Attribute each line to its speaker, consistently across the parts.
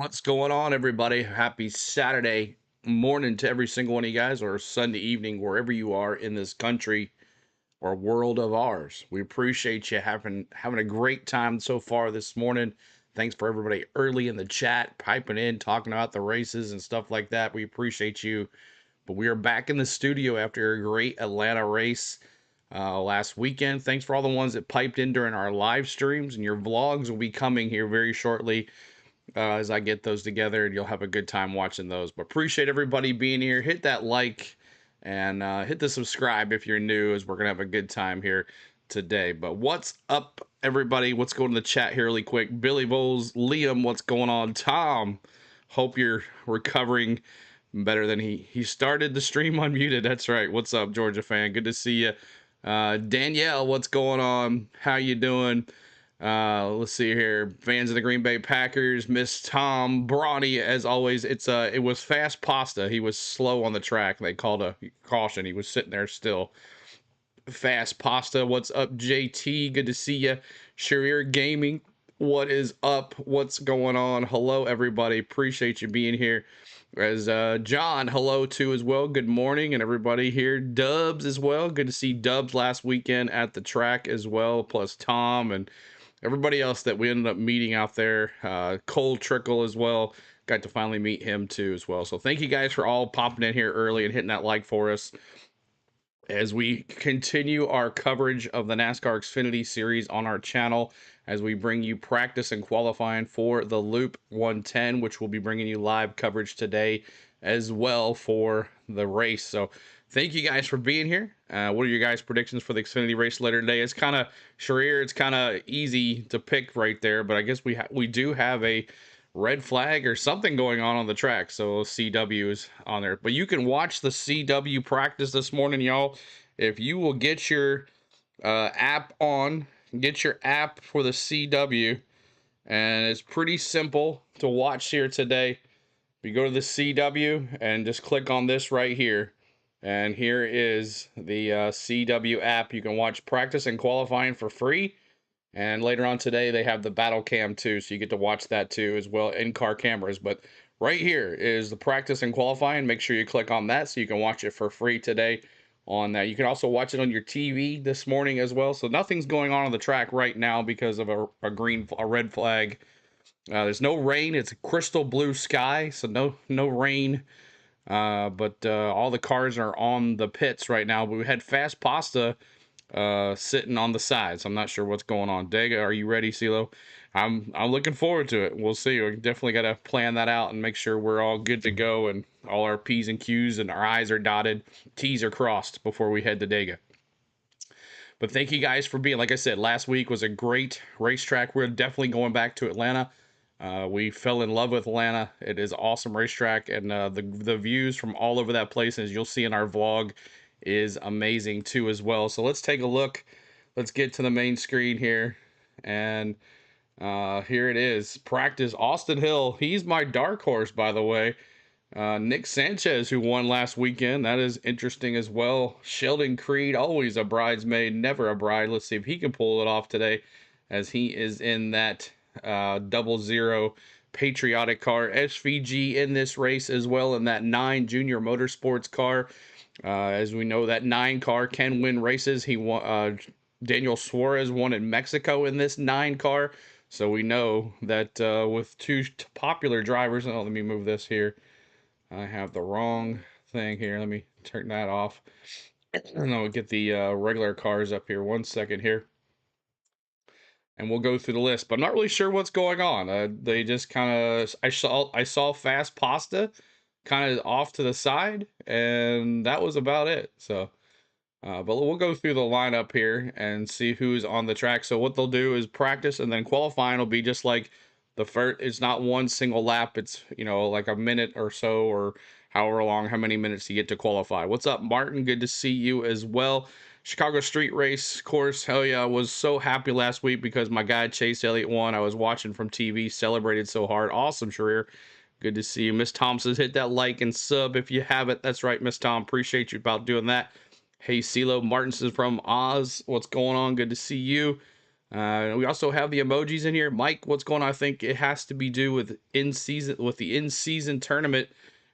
Speaker 1: What's going on, everybody? Happy Saturday morning to every single one of you guys, or Sunday evening, wherever you are in this country or world of ours. We appreciate you having a great time so far this morning. Thanks for everybody early in the chat, piping in, talking about the races and stuff like that. We appreciate you. But we are back in the studio after a great Atlanta race last weekend. Thanks for all the ones that piped in during our live streams, and your vlogs will be coming here very shortly as I get those together, and you'll have a good time watching those. But appreciate everybody being here. Hit that like and hit the subscribe if you're new, as we're gonna have a good time here today. But what's up, everybody? Let's go to the chat here really quick. Billy Bowles, Liam, what's going on? Tom, hope you're recovering better than he started the stream unmuted. That's right. What's up, Georgia fan? Good to see you. Danielle, what's going on? How you doing? Let's see here. Fans of the Green Bay Packers, Miss Tom Brawny, as always. It was fast pasta. He was slow on the track. They called a caution. He was sitting there still. Fast pasta. What's up, JT? Good to see you. Sharir Gaming. What is up? What's going on? Hello, everybody. Appreciate you being here. As John, hello too as well. Good morning, and everybody here. Dubs as well. Good to see Dubs last weekend at the track as well. Plus Tom and everybody else that we ended up meeting out there. Cole Trickle as well. Got to finally meet him too as well. So thank you guys for all popping in here early and hitting that like for us as we continue our coverage of the NASCAR Xfinity series on our channel, as we bring you practice and qualifying for the Loop 110, which will be bringing you live coverage today as well for the race. So thank you guys for being here. What are your guys' predictions for the Xfinity race later today? It's kind of Sharir, it's kind of easy to pick right there, but I guess we do have a red flag or something going on the track, so CW is on there. But you can watch the CW practice this morning, y'all, if you will get your app on, get your app for the CW, and it's pretty simple to watch here today. You go to the CW and just click on this right here, and here is the CW app. You can watch practice and qualifying for free. And later on today, they have the battle cam too, so you get to watch that too as well, in-car cameras. But right here is the practice and qualifying. Make sure you click on that so you can watch it for free today on that. You can also watch it on your TV this morning as well. So nothing's going on the track right now because of a red flag. There's no rain. It's a crystal blue sky, so no rain. But all the cars are on the pits right now. But we had fast pasta sitting on the side, so I'm not sure what's going on. Dega, are you ready, CeeLo? I'm looking forward to it. We'll see. We definitely got to plan that out and make sure we're all good to go and all our P's and Q's and our I's are dotted, T's are crossed before we head to Dega. But thank you guys for being, like I said, last week was a great racetrack. We're definitely going back to Atlanta. We fell in love with Atlanta. It is an awesome racetrack, and the views from all over that place, as you'll see in our vlog, is amazing too as well. So let's take a look. Let's get to the main screen here, and here it is. Practice. Austin Hill, he's my dark horse, by the way. Nick Sanchez, who won last weekend, that is interesting as well. Sheldon Creed, always a bridesmaid, never a bride. Let's see if he can pull it off today, as he is in that 00 patriotic car. SVG in this race as well, in that 9 Junior Motorsports car. As we know, that 9 car can win races. He won. Daniel Suarez won in Mexico in this 9 car. So we know that with 2 popular drivers. Oh, let me move this here. I have the wrong thing here. Let me turn that off. And I'll get the regular cars up here. 1 second here. And we'll go through the list. But I'm not really sure what's going on. They just kind of... I saw Fast Pasta kind of off to the side, and that was about it. So but we'll go through the lineup here and see who's on the track. So what they'll do is practice, and then qualifying will be just like the first. It's not one single lap. It's, you know, like a minute or so, or however long, how many minutes you get to qualify. What's up, Martin? Good to see you as well. Chicago Street Race course, hell yeah. I was so happy last week because my guy Chase Elliott won. I was watching from TV, celebrated so hard. Awesome, Sharir. Good to see you. Miss Tom says hit that like and sub if you haven't. That's right, Miss Tom. Appreciate you about doing that. Hey, CeeLo. Martin says from Oz. What's going on? Good to see you. We also have the emojis in here. Mike, what's going on? I think it has to be due with the in-season tournament.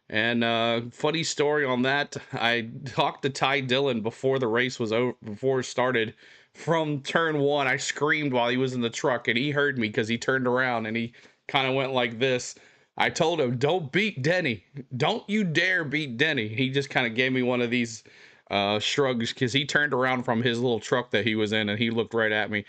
Speaker 1: And funny story on that. I talked to Ty Dillon before the race was over, before it started. From turn one, I screamed while he was in the truck, and he heard me because he turned around and he kind of went like this. I told him, "Don't beat Denny. Don't you dare beat Denny." He just kind of gave me one of these shrugs because he turned around from his little truck that he was in and he looked right at me.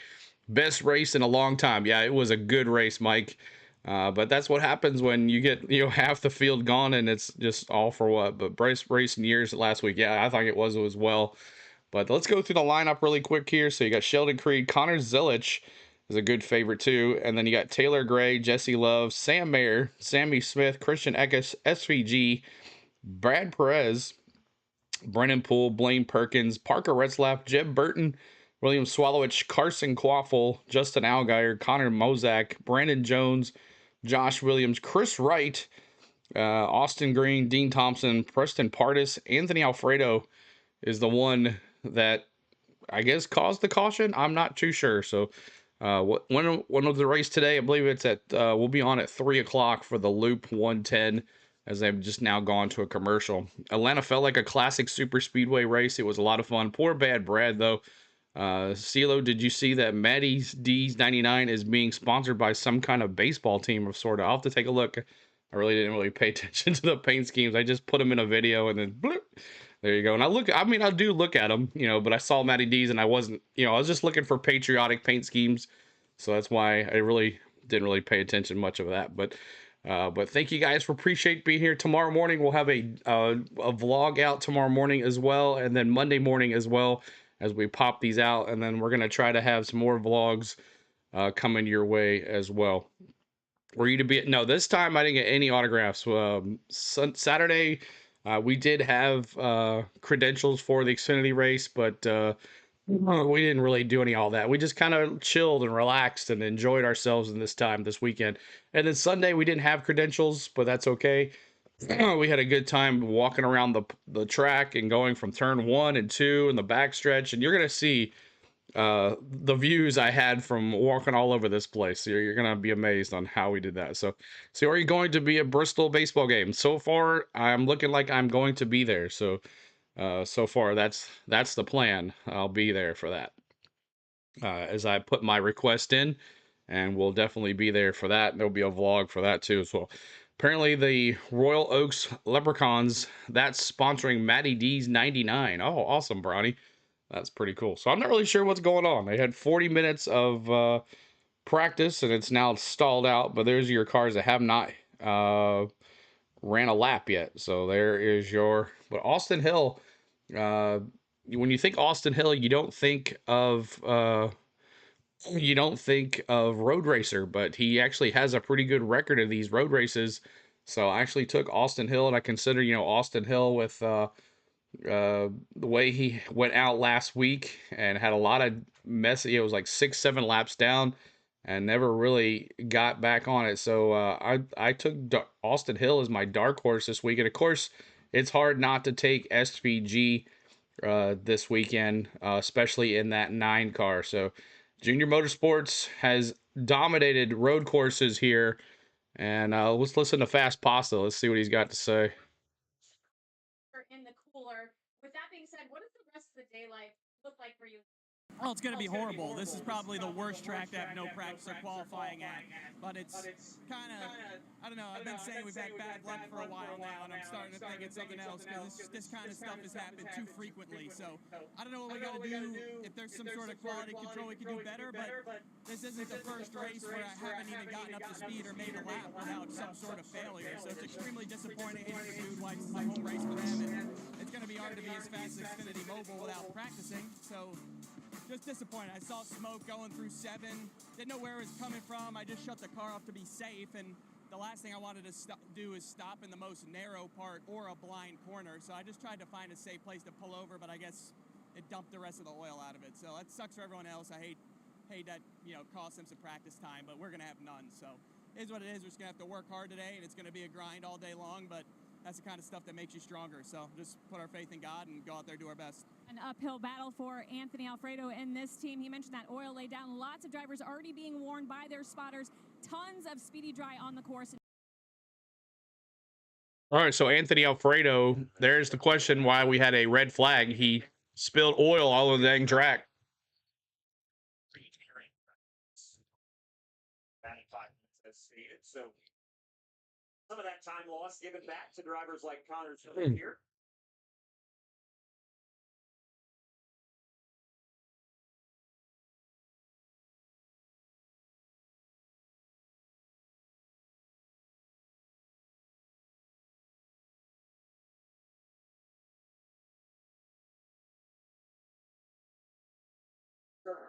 Speaker 1: Best race in a long time. Yeah, it was a good race, Mike. But that's what happens when you get half the field gone and it's just all for what. But Bryce racing years last week, yeah, I thought it was as well. But let's go through the lineup really quick here. So you got Sheldon Creed, Connor Zilich is a good favorite too, and then you got Taylor Gray, Jesse Love, Sam Mayer, Sammy Smith, Christian Eckes, SVG, Brad Perez, Brennan Poole, Blaine Perkins, Parker Retzlaff, Jeb Burton, William Swallowich, Carson Quaffle, Justin Allgaier, Connor Mozak, Brandon Jones, Josh Williams, Chris Wright, Austin Green, Dean Thompson, Preston Pardis, Anthony Alfredo is the one that I guess caused the caution. I'm not too sure. So when of the race today? I believe it's at we'll be on at 3 o'clock for the Loop 110 as they've just now gone to a commercial. Atlanta felt like a classic super speedway race. It was a lot of fun. Poor bad Brad though. CeeLo, did you see that Maddie's D's 99 is being sponsored by some kind of baseball team of sort of? I'll have to take a look. I really didn't really pay attention to the paint schemes. I just put them in a video and then bloop, there you go. And I do look at them, but I saw Matty D's and I wasn't, I was just looking for patriotic paint schemes. So that's why I really didn't really pay attention much of that. But thank you guys for appreciate being here. Tomorrow morning, we'll have a vlog out tomorrow morning as well. And then Monday morning as well as we pop these out. And then we're going to try to have some more vlogs coming your way as well. Were you to be, no, this time I didn't get any autographs. Saturday, we did have credentials for the Xfinity race, but we didn't really do all that. We just kind of chilled and relaxed and enjoyed ourselves in this weekend. And then Sunday, we didn't have credentials, but that's okay. We had a good time walking around the track and going from turn 1 and 2 in the backstretch. And you're going to see the views I had from walking all over this place. You're gonna be amazed on how we did that. So are you going to be at Bristol baseball game? So far, I'm looking like I'm going to be there. So so far that's the plan. I'll be there for that. As I put my request in, and we'll definitely be there for that. There'll be a vlog for that too as well. Apparently the Royal Oaks Leprechauns, that's sponsoring Matty D's 99. Oh, awesome, Brownie. That's pretty cool. So I'm not really sure what's going on. They had 40 minutes of practice, and it's now stalled out. But there's your cars that have not ran a lap yet. So there is your. But Austin Hill, when you think Austin Hill, you don't think of road racer, but he actually has a pretty good record of these road races. So I actually took Austin Hill, and I consider Austin Hill with. The way he went out last week and had a lot of messy, it was like 6-7 laps down and never really got back on it. So I took Austin Hill as my dark horse this week. And of course, it's hard not to take SVG this weekend, especially in that 9 car. So Junior Motorsports has dominated road courses here. And let's listen to Fast Pasta. Let's see what he's got to say.
Speaker 2: In the cooler. With that being said, what does the rest of the day look like for you?
Speaker 3: Well, it's going to be horrible. This is probably the worst track to have no practice or qualifying at. But it's kind of, I don't know, I've been saying we've had bad luck for a while now, and I'm starting to think it's something else because this kind of stuff has happened too frequently. So I don't know what we got to do. If there's some sort of quality control we could do better, but this isn't the first race where I haven't even gotten up to speed or made a lap without some sort of failure. So it's extremely disappointing for Dude White. This is a home race for them, and it's going to be hard to be as fast as Xfinity Mobile without practicing. So just disappointed. I saw smoke going through 7. Didn't know where it was coming from. I just shut the car off to be safe, and the last thing I wanted to do is stop in the most narrow part or a blind corner. So I just tried to find a safe place to pull over, but I guess it dumped the rest of the oil out of it. So that sucks for everyone else. I hate that, cost them some practice time, but we're going to have none. So it is what it is. We're just going to have to work hard today, and it's going to be a grind all day long, but that's the kind of stuff that makes you stronger. So just put our faith in God and go out there, do our best.
Speaker 2: An uphill battle for Anthony Alfredo and this team. He mentioned that oil laid down. Lots of drivers already being warned by their spotters. Tons of speedy dry on the course.
Speaker 1: All right, so Anthony Alfredo, there's the question why we had a red flag. He spilled oil all over the dang track.
Speaker 4: 95 minutes as stated. So some of that time lost given back to drivers like Connor here.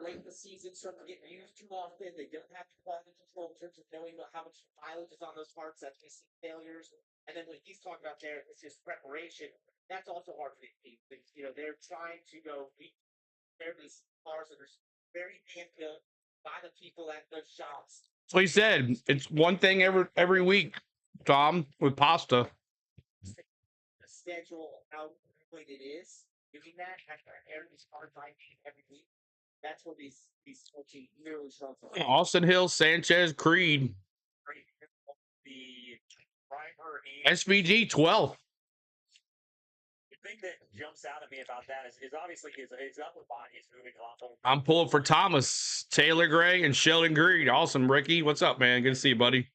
Speaker 4: Late in the season, starting to get used too often. They don't have quality control in terms of knowing how much mileage is on those parts. That's missing failures. And then what he's talking about there is his preparation. That's also hard for these people. You know, they're trying to go repair these cars that are very hand-built by the people at those shops.
Speaker 1: So he said it's one thing every week, Tom, with pasta.
Speaker 4: The schedule, how quick it is doing that, after airing these cars every week. That's what these 14 really strong.
Speaker 1: Austin Hill, Sanchez, Creed.
Speaker 4: The driver
Speaker 1: SVG 12.
Speaker 4: The thing that jumps out at me about that is obviously his upper body is moving a lot.
Speaker 1: I'm pulling for Thomas, Taylor Gray, and Sheldon Greed. Awesome, Ricky. What's up, man? Good to see you, buddy.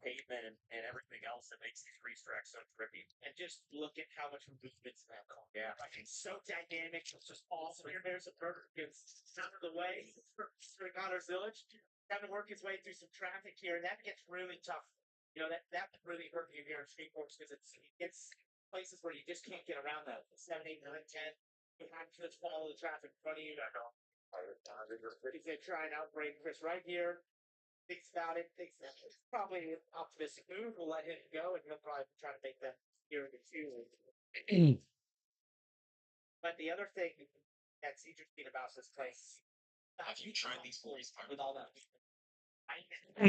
Speaker 4: Pavement and everything else that makes these racetracks so trippy. And just look at how much movement's in that car. Yeah, like it's so dynamic. It's just awesome. Here, there's a burger gets out of the way for Connor's Village. Having to work his way through some traffic here, and that gets really tough. You know, that really hurt you here in street course because it's places where you just can't get around that. 7, 8, 9, 10. You have to just follow the traffic in front of you. He's gonna try and outbrake Chris right here. Thinks about it. Thinks that it's probably an optimistic move. We'll let him go, and he'll probably try to make that here in the two. But the other thing that's interesting about this place, have you tried these boys with all that?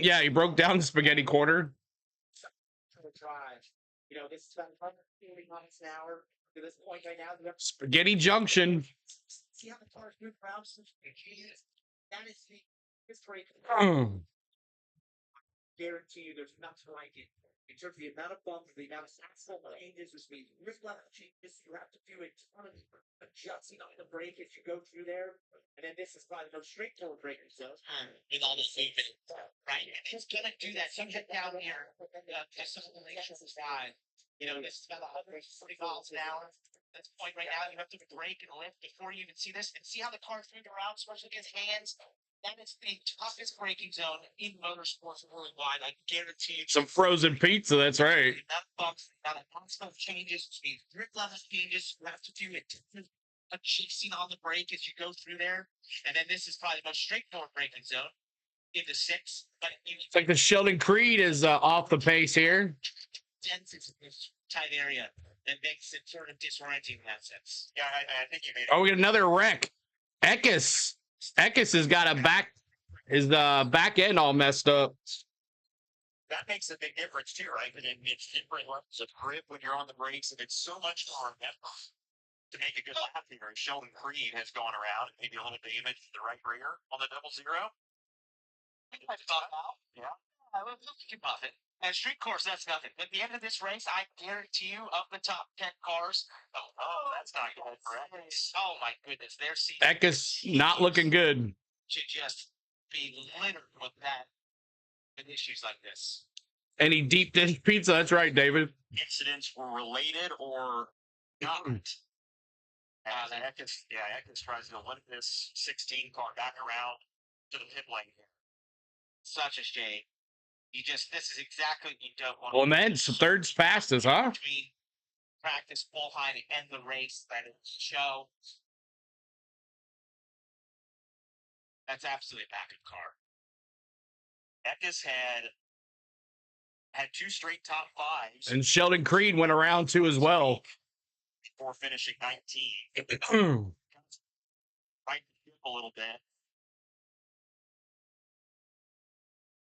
Speaker 1: Yeah, he broke down the spaghetti quarter.
Speaker 4: Drive. You know, this is about 140 miles an hour to this point right now.
Speaker 1: Spaghetti Junction.
Speaker 4: See how the cars move around? That is it's great. Guarantee you there's nothing like it. In terms of the amount of bumps, the amount of asphalt changes, which means with left changes, you have to do a ton of adjusting on the brake as you go through there. And then this is probably the most straightforward braking zone with all the movement, right? And it's gonna do that. So get down here, some of the laces side. You know, this is about 140 miles an hour. That's the point right now. You have to brake and lift before you even see this, and see how the car's moving around, especially against hands. That is the toughest braking zone in motorsports worldwide. I guarantee you.
Speaker 1: Some frozen pizza, that's right.
Speaker 4: That bumps, that constant changes, speed, grip level changes. You have to do a chasing on the brake as you go through there. And then this is probably the most straightforward braking zone in the 6. But
Speaker 1: It's like the Sheldon Creed is off the pace here.
Speaker 4: Dense is this tight area that makes it sort of disorienting in that sense. Yeah, I think you made it.
Speaker 1: Oh, we got another wreck. Eckes has got his back end all messed up.
Speaker 4: That makes a big difference too, right? And it's different levels of grip when you're on the brakes, and it's so much more to make a good lap here. And Sheldon Creed has gone around and maybe a little damage to the right rear on the 00. Yeah. We'll buff it. And street course, that's nothing. At the end of this race, I guarantee you, of the top 10 cars, that's not good for Eckes. Oh my goodness, their seat.
Speaker 1: Eckes not looking good.
Speaker 4: Should just be littered with that, with issues like this.
Speaker 1: Any deep dish pizza? That's right, David.
Speaker 4: Incidents were related or not. Eckes tries to limit this 16 car back around to the pit lane here. Such a shame. This is exactly what you don't want.
Speaker 1: Well, man, third's fastest, huh?
Speaker 4: Between practice, qualifying, and the race, that is show. That's absolutely a backup car. Eckes had 2 straight top 5s.
Speaker 1: And Sheldon Creed went around too as well.
Speaker 4: Before finishing 19. Right a little bit.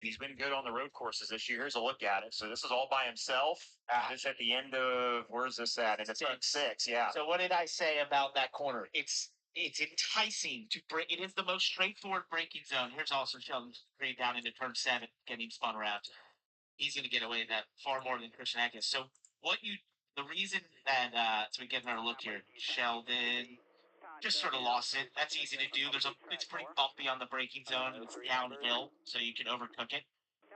Speaker 4: He's been good on the road courses this year. Here's a look at it. So this is all by himself. This at the end of, where's this at? It's turn 6, yeah. So what did I say about that corner? It's enticing to break. It is the most straightforward braking zone. Here's also Sheldon Creed down into turn 7, getting spun around. He's going to get away with that far more than Christian Atkins. So the reason that, so we get another look here, Sheldon just sort of lost it. That's easy to do. It's pretty bumpy on the braking zone. It's downhill, so you can overcook it.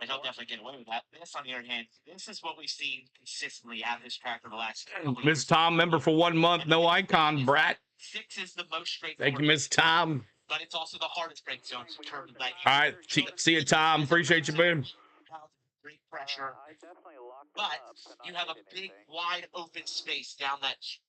Speaker 4: And he'll definitely get away with that. This, on the other hand, this is what we've seen consistently at this track for the last couple of years.
Speaker 1: Miss Tom, member for 1 month, no icon, brat.
Speaker 4: 6 is the most straightforward.
Speaker 1: Thank you, Miss Tom.
Speaker 4: But it's also the hardest brake zone in terms of that.
Speaker 1: All right, see you, Tom. Appreciate you, man.
Speaker 4: Great pressure. But you have a big, wide open space down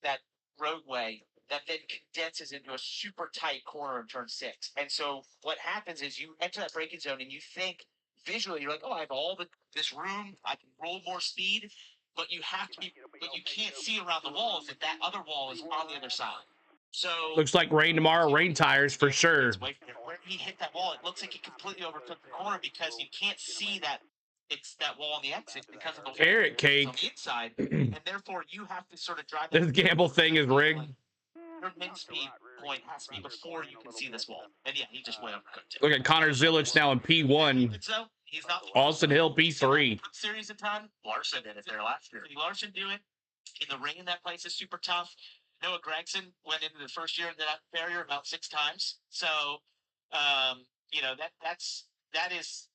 Speaker 4: that roadway that then condenses into a super tight corner in turn 6. And so what happens is you enter that braking zone and you think visually, you're like, oh, I have all this room, I can roll more speed, but you can't see around the walls that other wall is on the other side. So
Speaker 1: looks like rain tomorrow, rain tires for sure.
Speaker 4: Where he hit that wall, it looks like he completely overtook the corner because you can't see that it's that wall on the exit because of the
Speaker 1: carrot cake
Speaker 4: on the inside, and therefore you have to sort of drive.
Speaker 1: This gamble thing is rigged.
Speaker 4: Your min speed point has to be before you can see this wall. And yeah, he just way overcooked it.
Speaker 1: Look at Connor Zilic now in P1.
Speaker 4: So he's not
Speaker 1: Austin Hill P3.
Speaker 4: Series of time. Larson did it there last year. Larson do it in the rain. That place is super tough. Noah Gregson went into the first year of that barrier about 6 times. So you know that is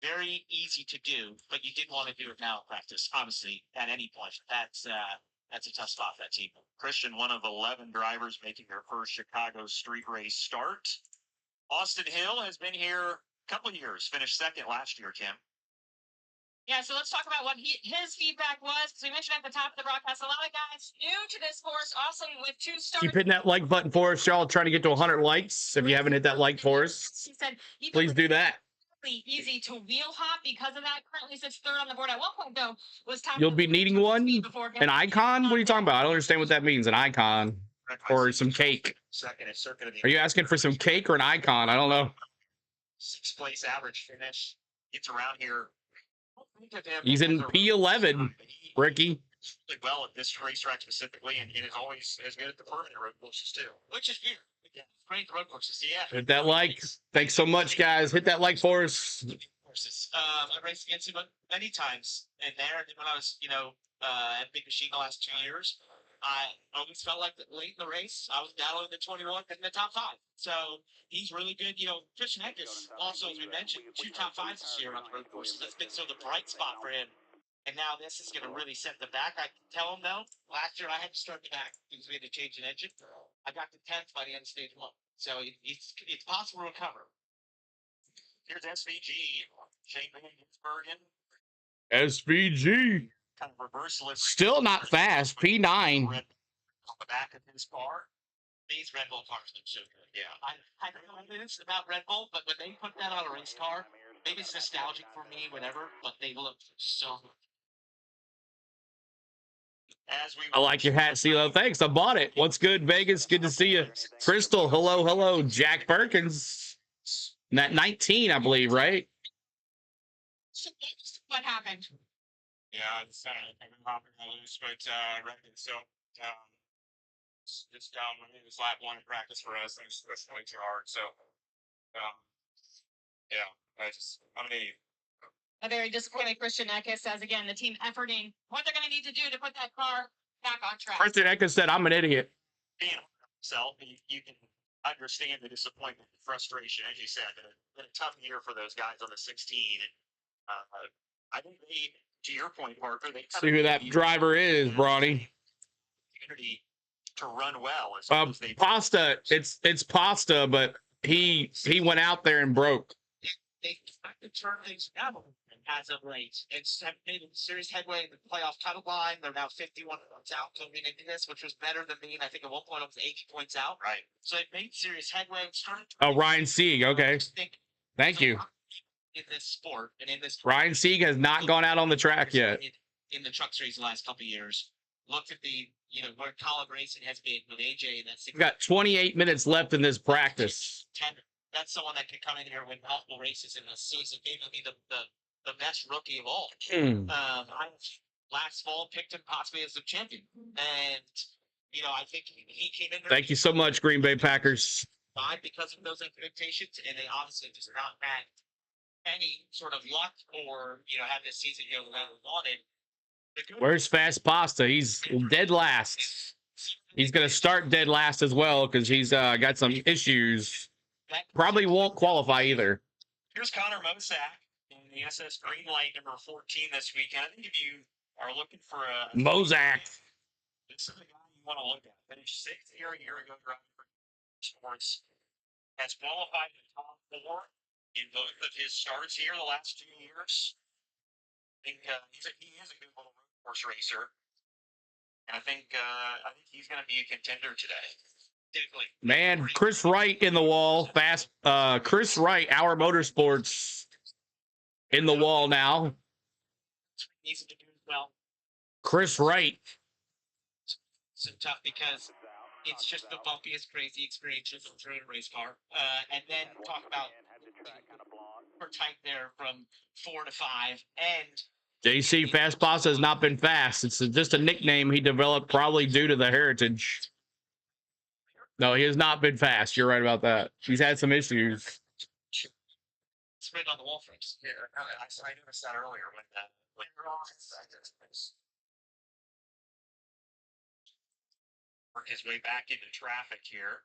Speaker 4: very easy to do, but you didn't want to do it now in practice, honestly, at any point. That's a tough spot for that team. Christian, one of 11 drivers making their first Chicago street race start. Austin Hill has been here a couple of years, finished second last year, Kim.
Speaker 2: Yeah, so let's talk about what his feedback was. Because we mentioned at the top of the broadcast, a lot of guys new to this course, also with 2 stars.
Speaker 1: Keep hitting that like button for us, y'all. Trying to get to 100 likes. If you haven't hit that like for us,
Speaker 2: he said,
Speaker 1: please do that.
Speaker 2: Easy to wheel hop because of that. Currently sits 3rd on the board. At one point, though, was top.
Speaker 1: You'll be needing one? An icon? What are you talking about? I don't understand what that means. An icon or some cake. Are you asking for some cake or an icon? I don't know.
Speaker 4: 6th place average finish. Gets around here.
Speaker 1: He's in P11, Ricky.
Speaker 4: Really well at this racetrack specifically, and it is always as good at the permanent road courses too. Which is here. Yeah, great road courses. Yeah.
Speaker 1: Hit that like. Thanks so much, guys. Hit that like for us.
Speaker 4: I raced against him many times, and when I was, at Big Machine the last 2 years, I always felt like that late in the race, I was down in the 21 in the top 5. So he's really good. Christian Eckes also, as we mentioned, 2 top 5s this year on the road courses. That's been sort of the bright spot for him. And now this is going to really set the back. I can tell him, though, last year I had to start the back because we had to change an engine. I got to 10th by the end of stage 1. So it's possible to recover. Here's SVG. Shane Ginsbergen.
Speaker 1: SVG.
Speaker 4: Kind of reverse lift.
Speaker 1: Still not fast. P9.
Speaker 4: On the back of his car. These Red Bull cars look so good. Yeah. I don't know what it is about Red Bull, but when they put that on a race car, maybe it's nostalgic for me, whatever, but they look so good.
Speaker 1: I like your hat, CeeLo. Thanks. I bought it. What's good, Vegas? Good to see you. Crystal, hello. Jack Perkins. That 19, I believe, right?
Speaker 2: What happened?
Speaker 4: Yeah, it's hopping loose, but so it's down when it was lap 1 in practice for us, and it's way too hard. So yeah, I'm an idiot.
Speaker 2: A very disappointed Christian Eckes says, again, the team efforting what they're going to need to do to put that car back on track.
Speaker 1: Christian Eckes said, I'm an idiot.
Speaker 4: So you can understand the disappointment and frustration, as you said. Been a tough year for those guys on the 16. And, I think they, to your point, Parker, they
Speaker 1: see who that driver is, Bronny.
Speaker 4: Opportunity to run well.
Speaker 1: Pasta, it's Pasta, but he went out there and broke.
Speaker 4: They have to turn things around as of late. It's made serious headway in the playoff title line. They're now 51 points out coming into this, which was better than me. And I think at one point it was 80 points out. Right. So it made serious headway.
Speaker 1: Oh, Ryan Sieg. Okay. Thank you.
Speaker 4: In this sport and in this
Speaker 1: Ryan Sieg has not gone out on the track yet.
Speaker 4: In the truck series the last couple of years. Looked at the, where Colin Grayson has been with AJ. And that's
Speaker 1: we've got 28 minutes left in this practice.
Speaker 4: that's someone that could come in here and win multiple races in a season. Maybe be the best rookie of all. I last fall picked him possibly as the champion, and I think he came in.
Speaker 1: Thank you so much, Green Bay Packers.
Speaker 4: Because of those expectations, and they obviously just not had any sort of luck or have this season go the way we wanted.
Speaker 1: Where's Fast Pasta? He's dead last. He's gonna start dead last as well because he's got some issues. Probably won't qualify either.
Speaker 4: Here's Connor Mosack in the SS Greenlight number 14 this weekend. I think if you are looking for a
Speaker 1: Mosack,
Speaker 4: this is the guy you want to look at. Finished 6th here a year ago driving for Sports. Has qualified in the top 4 in both of his starts here the last 2 years. I think he is a good little road course racer, and I think he's going to be a contender today. Definitely.
Speaker 1: Man, Chris Wright in the wall. Chris Wright, Our Motorsports in the wall now.
Speaker 4: Needs to do well.
Speaker 1: Chris Wright.
Speaker 4: So tough because it's just the bumpiest, crazy experience of a race car. And then talk about we're tight there from 4 to 5. And
Speaker 1: JC Fast Pasta has not been fast. It's just a nickname he developed probably due to the heritage. No, he has not been fast. You're right about that. He's had some issues.
Speaker 4: Sprint on the wall frames. Yeah, I noticed that earlier when you're on work his way back into traffic here.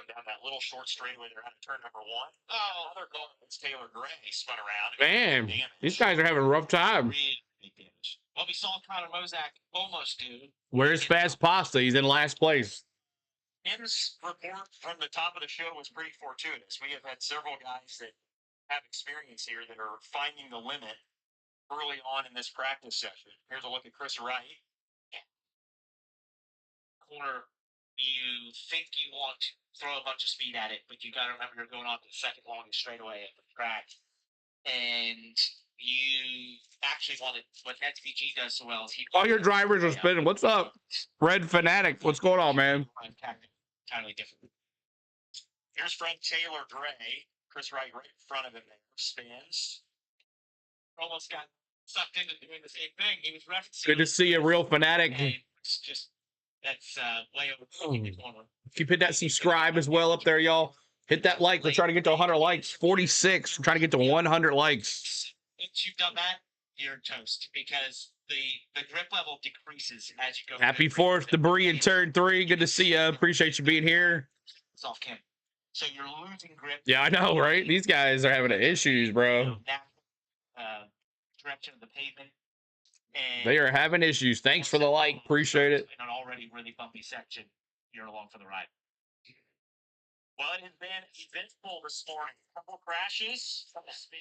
Speaker 4: Down that little short straightaway there out of turn number 1. Oh, another goal. It's Taylor Gray spun around.
Speaker 1: Man, these guys are having a rough time.
Speaker 4: Really big damage. Well, we saw Connor Mosack almost do.
Speaker 1: Where's Fast Pasta? He's in last place.
Speaker 4: His report from the top of the show was pretty fortuitous. We have had several guys that have experience here that are finding the limit early on in this practice session. Here's a look at Chris Wright. Corner, you think you want to throw a bunch of speed at it, but you got to remember you're going off the second longest straightaway at the track. And you actually want to, what SVG does so well is
Speaker 1: all your drivers are spinning. What's up? Red Fanatic. What's going on, man?
Speaker 4: Entirely different. Here's friend Taylor Gray. Chris Wright right in front of him there. Spins. Almost got sucked into doing the same thing. He was referencing.
Speaker 1: Good to see a real fanatic.
Speaker 4: It's just, that's way over the corner.
Speaker 1: If you hit that subscribe as well up there, y'all. Hit that like. We're trying to get to 100 likes. 46. We're trying to get to 100 likes.
Speaker 4: Once you've done that, you're toast because the grip level decreases as you go.
Speaker 1: Happy 4th, Debris in turn 3. Good to see you. Appreciate you being here.
Speaker 4: It's off camera. So you're losing grip.
Speaker 1: Yeah, I know, right? These guys are having issues, bro.
Speaker 4: Direction of the pavement. And
Speaker 1: they are having issues. Thanks for the like. Appreciate it.
Speaker 4: In an already really bumpy section, you're along for the ride. Well, it has been eventful this morning. A couple crashes.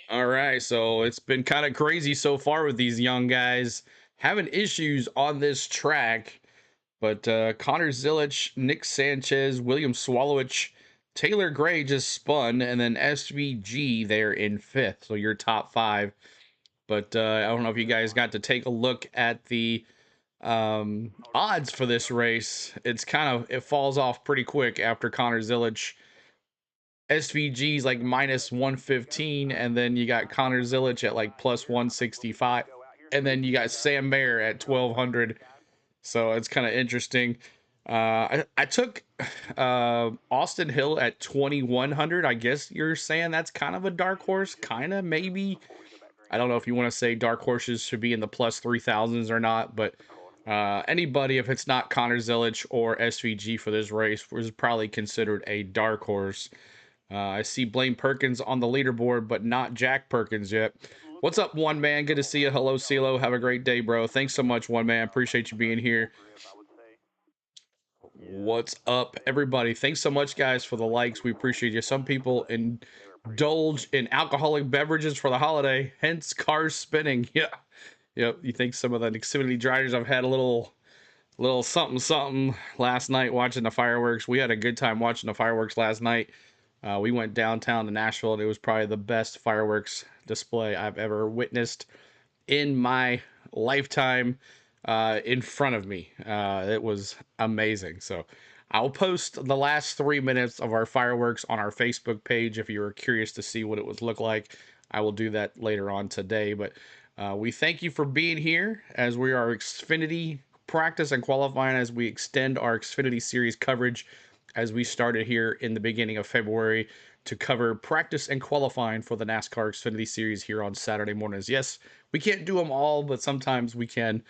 Speaker 1: All right, so it's been kind of crazy so far with these young guys having issues on this track. But Connor Zilich, Nick Sanchez, William Swallowich, Taylor Gray just spun, and then SVG there in 5th. So your top 5. But I don't know if you guys got to take a look at the odds for this race. It falls off pretty quick after Connor Zilich. SVG's like minus 115, and then you got Connor Zilich at like plus 165, and then you got Sam Mayer at 1200. So it's kind of interesting. I took Austin Hill at 2100. I guess you're saying that's kind of a dark horse, kind of maybe. I don't know if you want to say dark horses should be in the plus 3000s or not, but anybody, if it's not Connor Zilich or SVG for this race, was probably considered a dark horse. I see Blaine Perkins on the leaderboard, but not Jack Perkins yet. What's up, One Man? Good to see you. Hello, CeeLo. Have a great day, bro. Thanks so much, One Man. Appreciate you being here. What's up, everybody? Thanks so much, guys, for the likes. We appreciate you. Some people indulge in alcoholic beverages for the holiday, hence cars spinning. Yeah. Yep. You think some of the Xfinity drivers have had a little something last night watching the fireworks. We had a good time watching the fireworks last night. We went downtown to Nashville, and it was probably the best fireworks display I've ever witnessed in my lifetime in front of me. It was amazing. So I'll post the last 3 minutes of our fireworks on our Facebook page if you were curious to see what it would look like. I will do that later on today, but we thank you for being here as we are Xfinity practice and qualifying as we extend our Xfinity Series coverage as we started here in the beginning of February to cover practice and qualifying for the NASCAR Xfinity Series here on Saturday mornings. Yes, we can't do them all, but sometimes we can,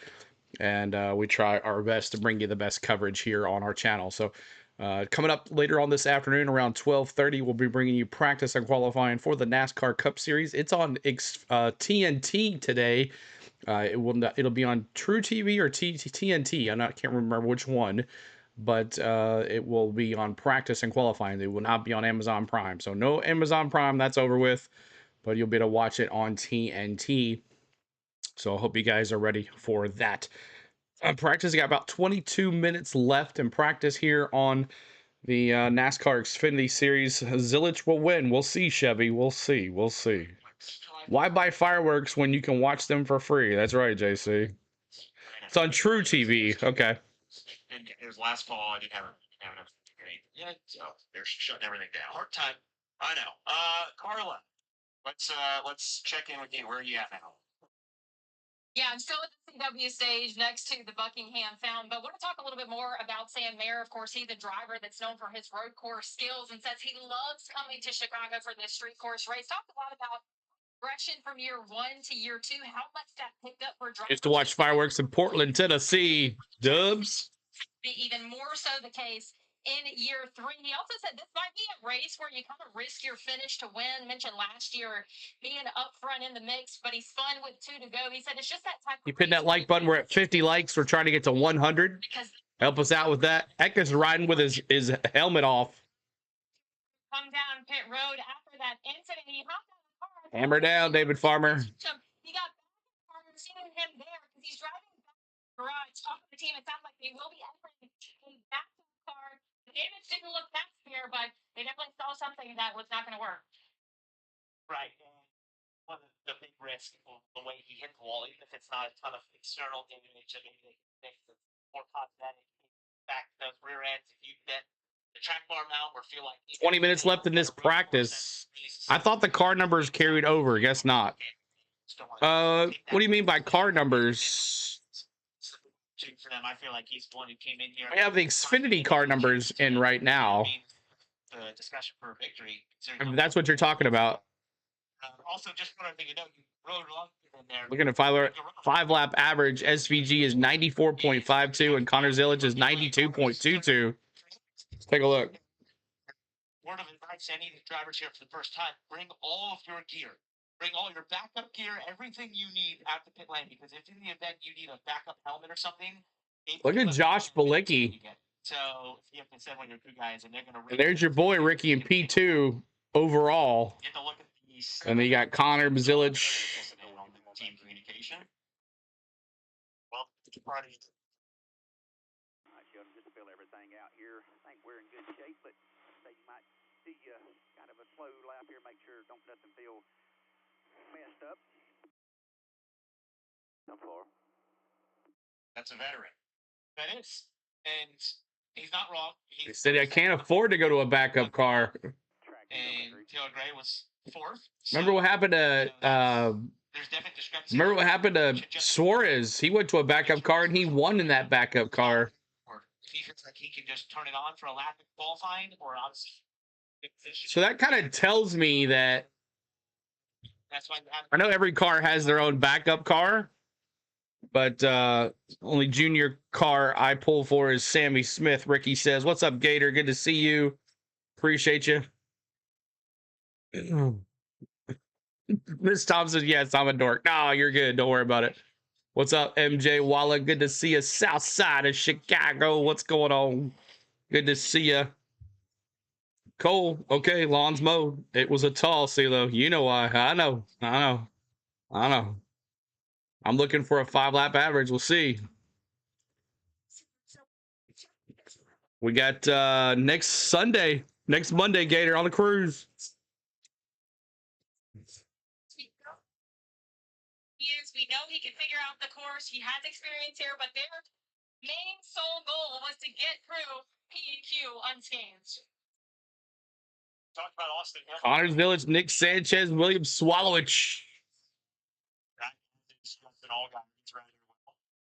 Speaker 1: and we try our best to bring you the best coverage here on our channel. So coming up later on this afternoon around 12:30, we'll be bringing you practice and qualifying for the NASCAR Cup Series. It's on TNT today. It'll be on True TV or TNT. Can't remember which one, but it will be on practice and qualifying. It will not be on Amazon Prime. So no Amazon Prime, that's over with, but you'll be able to watch it on TNT. So I hope you guys are ready for that. Practice, got about 22 minutes left in practice here on the NASCAR Xfinity Series. Zilich will win. We'll see, Chevy. We'll see. We'll see. Why buy fireworks when you can watch them for free? That's right, JC. It's on True TV. Okay.
Speaker 4: And it was last fall. I didn't have enough yet, so they're shutting everything down. Hard time. I know. Carla, let's check in with you. Where are you at now?
Speaker 2: Yeah, I'm still at the CW stage next to the Buckingham Fountain, but I want to talk a little bit more about Sam Mayer. Of course, he's a driver that's known for his road course skills and says he loves coming to Chicago for this street course race. Talked a lot about progression from year 1 to year 2, how much that picked up for drivers.
Speaker 1: Used to watch fireworks in Portland, Tennessee. Dubs.
Speaker 2: Be even more so the case in year 3. He also said this might be a race where you kind of risk your finish to win. Mentioned last year being up front in the mix, but he's fun with 2 to go. He said it's just that type of.
Speaker 1: You hit that like button. We're at 50 likes. We're trying to get to 100. Help us out with that. Ekka's riding with his helmet off.
Speaker 2: Come down pit road after that incident. He hopped out of the car.
Speaker 1: Hammer down, David Farmer.
Speaker 2: He got back in seeing him there because he's driving back to the garage. Talking to the team, it sounds like they will be entering a back to the car. The damage didn't look that severe, but they definitely saw something that was not going to work.
Speaker 4: Right. And one of the big risks of the way he hit the wall, even if it's not a ton of external damage, I mean, they think it's more cosmetic. Back to those rear ends, if you get the track bar mount or feel like
Speaker 1: 20 minutes left in this practice. I thought the car numbers carried over. Guess not. What do you mean by car numbers?
Speaker 4: For them, I feel like he's the one who came in here.
Speaker 1: We have the Xfinity car numbers in right now.
Speaker 4: The discussion for victory.
Speaker 1: That's what you're talking about.
Speaker 4: Also, just one other thing you know, you rode along in there.
Speaker 1: Looking at five lap average, SVG is 94.52 and Connor Zilich is 92.22. Let's take a look.
Speaker 4: Word of advice to any of the drivers here for the first time: bring all of your gear. Bring all your backup gear, everything you need at the pit lane, because if in the event you need a backup helmet or something.
Speaker 1: Look at Josh Balicki.
Speaker 4: So you have to send one of your crew guys, and they're going to.
Speaker 1: And there's your boy Ricky in P2 overall.
Speaker 4: Get to look at these.
Speaker 1: And then you got Connor Zilich.
Speaker 4: Team communication. Well, it's a party.
Speaker 5: I showed them just to fill everything out here. I think we're in good shape, but they might see kind of a slow lap here. Make sure don't nothing feel messed up. No floor.
Speaker 4: That's a veteran. That is. And he's not wrong.
Speaker 1: He said, I can't afford to go to a backup car.
Speaker 4: And Taylor Gray was 4th.
Speaker 1: Remember what happened to Suarez? He went to a backup car and he won in that backup car.
Speaker 4: If he feels like he can just turn it on for a lap of qualifying, or obviously.
Speaker 1: So that kind of tells me that I know every car has their own backup car, but only junior car I pull for is Sammy Smith. Ricky says, "What's up, Gator? Good to see you. Appreciate you." Miss Thompson, yes, I'm a dork. No, you're good. Don't worry about it. What's up, MJ Walla? Good to see you. South side of Chicago. What's going on? Good to see you. Cole, okay, lawns mowed. It was a tall CeeLo. You know why. I know. I'm looking for a 5-lap average. We'll see. We got next Monday, Gator, on the cruise.
Speaker 2: We know he can figure out the course. He has experience here, but their main sole goal was to get through PEQ unscathed.
Speaker 4: Talk about Austin.
Speaker 1: Connors Village, Nick Sanchez, William Swallowich.
Speaker 4: All guys right here.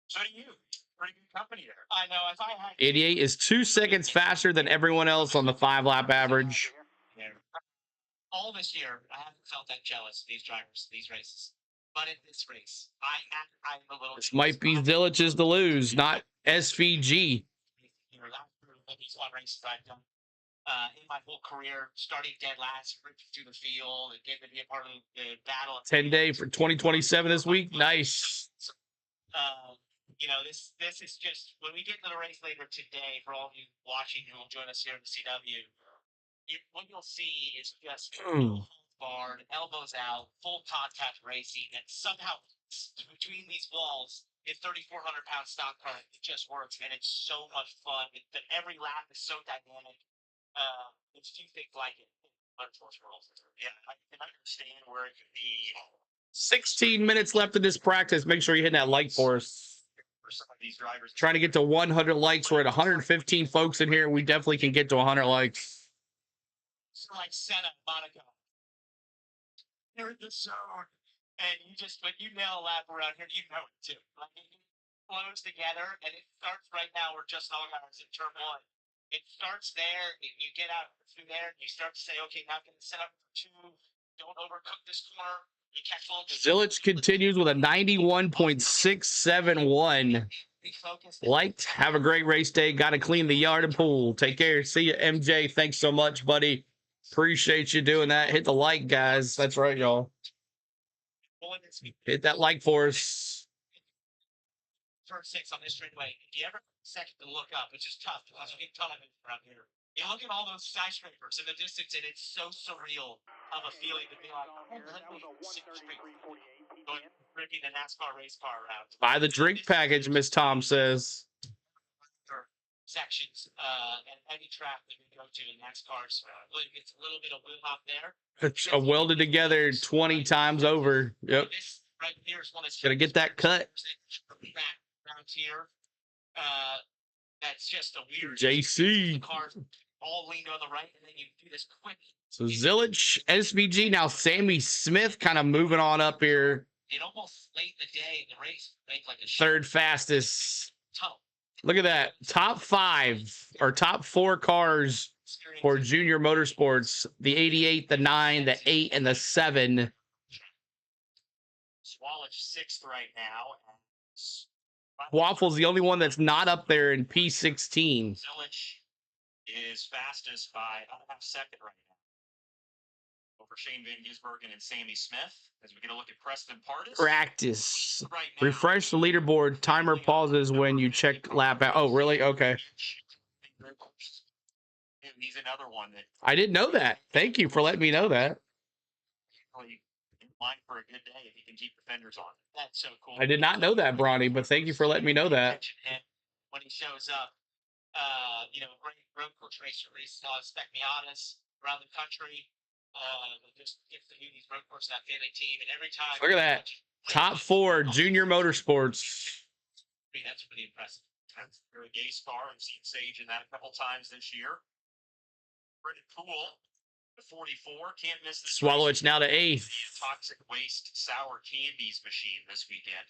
Speaker 4: So do you. Pretty good company there. I know. If I had
Speaker 1: 88 is 2 seconds faster than everyone else on the 5-lap average.
Speaker 4: yeah. All this year, I haven't felt that jealous of these drivers, these races. But in this race, I'm a little.
Speaker 1: This might be Zilich's to lose, not SVG.
Speaker 4: You know, that's these fun races I've done in my whole career, starting dead last, ripping through the field, and getting to be a part of the battle.
Speaker 1: 10-day for 2027 this week. Nice.
Speaker 4: You know, this is just when we get to the race later today. For all of you watching who will join us here at the CW, what you'll see is just barred, elbows out, full contact racing, and somehow between these walls, it's 3,400-pound stock car. It just works, and it's so much fun. Every lap is so dynamic. There's few things like it in motorsports world. Yeah, I can understand where it could be.
Speaker 1: 16 minutes left in this practice. Make sure you're hitting that like for us.
Speaker 4: For some of these drivers,
Speaker 1: Trying to get to 100 likes. We're at 115 folks in here. We definitely can get to 100 likes.
Speaker 4: So like Senna, Monaco. You're in the zone, and but you nail a lap around here, you know it too. Like it flows together, and it starts right now. We're just all guys in turn one. It starts there. You get out through there, and you start to say, okay, now I'm going to set up for 2. Don't overcook this corner. You catch full.
Speaker 1: Zilich continues with a 91.671. Liked. Have a great race day. Got to clean the yard and pool. Take care. See you, MJ. Thanks so much, buddy. Appreciate you doing that. Hit the like, guys. That's right, y'all. Hit that like for us.
Speaker 4: Turn 6 on this straightaway. If you ever second to look up, it's just tough because you get ton of it around here. You look at all those skyscrapers in the distance, and it's so surreal of a feeling to be like, ripping the NASCAR race car around.
Speaker 1: Buy the drink package, Miss Tom says.
Speaker 4: Sections and any track that we go to in NASCAR's, it's a little bit of wheel hop there.
Speaker 1: It's a welded together 20 times over. Yep.
Speaker 4: This right here is one that's
Speaker 1: Gotta get that cut.
Speaker 4: Around here, that's just a weird.
Speaker 1: JC.
Speaker 4: Cars all leaned on the right, and then you do this quick.
Speaker 1: So Zilich, SVG, now Sammy Smith kind of moving on up here.
Speaker 4: It almost late in the day in the race, make like a
Speaker 1: third fastest.
Speaker 4: tunnel.
Speaker 1: Look at that. Top 5 or top 4 cars for Junior Motorsports. The 88, the 9, the 8, and the 7.
Speaker 4: Swallowich 6th right now.
Speaker 1: Waffle's the only one that's not up there in P16.
Speaker 4: Zilich is fastest by about a half second right now over Shane Van Gisbergen and Sammy Smith. As we get a look at Preston Pardis.
Speaker 1: Practice.
Speaker 4: Right now,
Speaker 1: Refresh the leaderboard. Timer pauses when you check lap out. Oh, really? Okay.
Speaker 4: He's another one that
Speaker 1: I didn't know that. Thank you for letting me know that.
Speaker 4: really in line for a good day if he can keep defenders on. That's so cool.
Speaker 1: I did not know that, Bronny, but thank you for letting me know that.
Speaker 4: When he shows up, you know, great road course racer, Spec Miatas around the country. Just gets to do these road course that family team, and every time.
Speaker 1: Look at that. Top 4 Junior Motorsports.
Speaker 4: That's pretty impressive. That's very gay star. I've seen Sage in that a couple times this year. Brendan Poole, the 44, can't miss the
Speaker 1: Swallowich now to 8th.
Speaker 4: Toxic waste sour candies machine this weekend.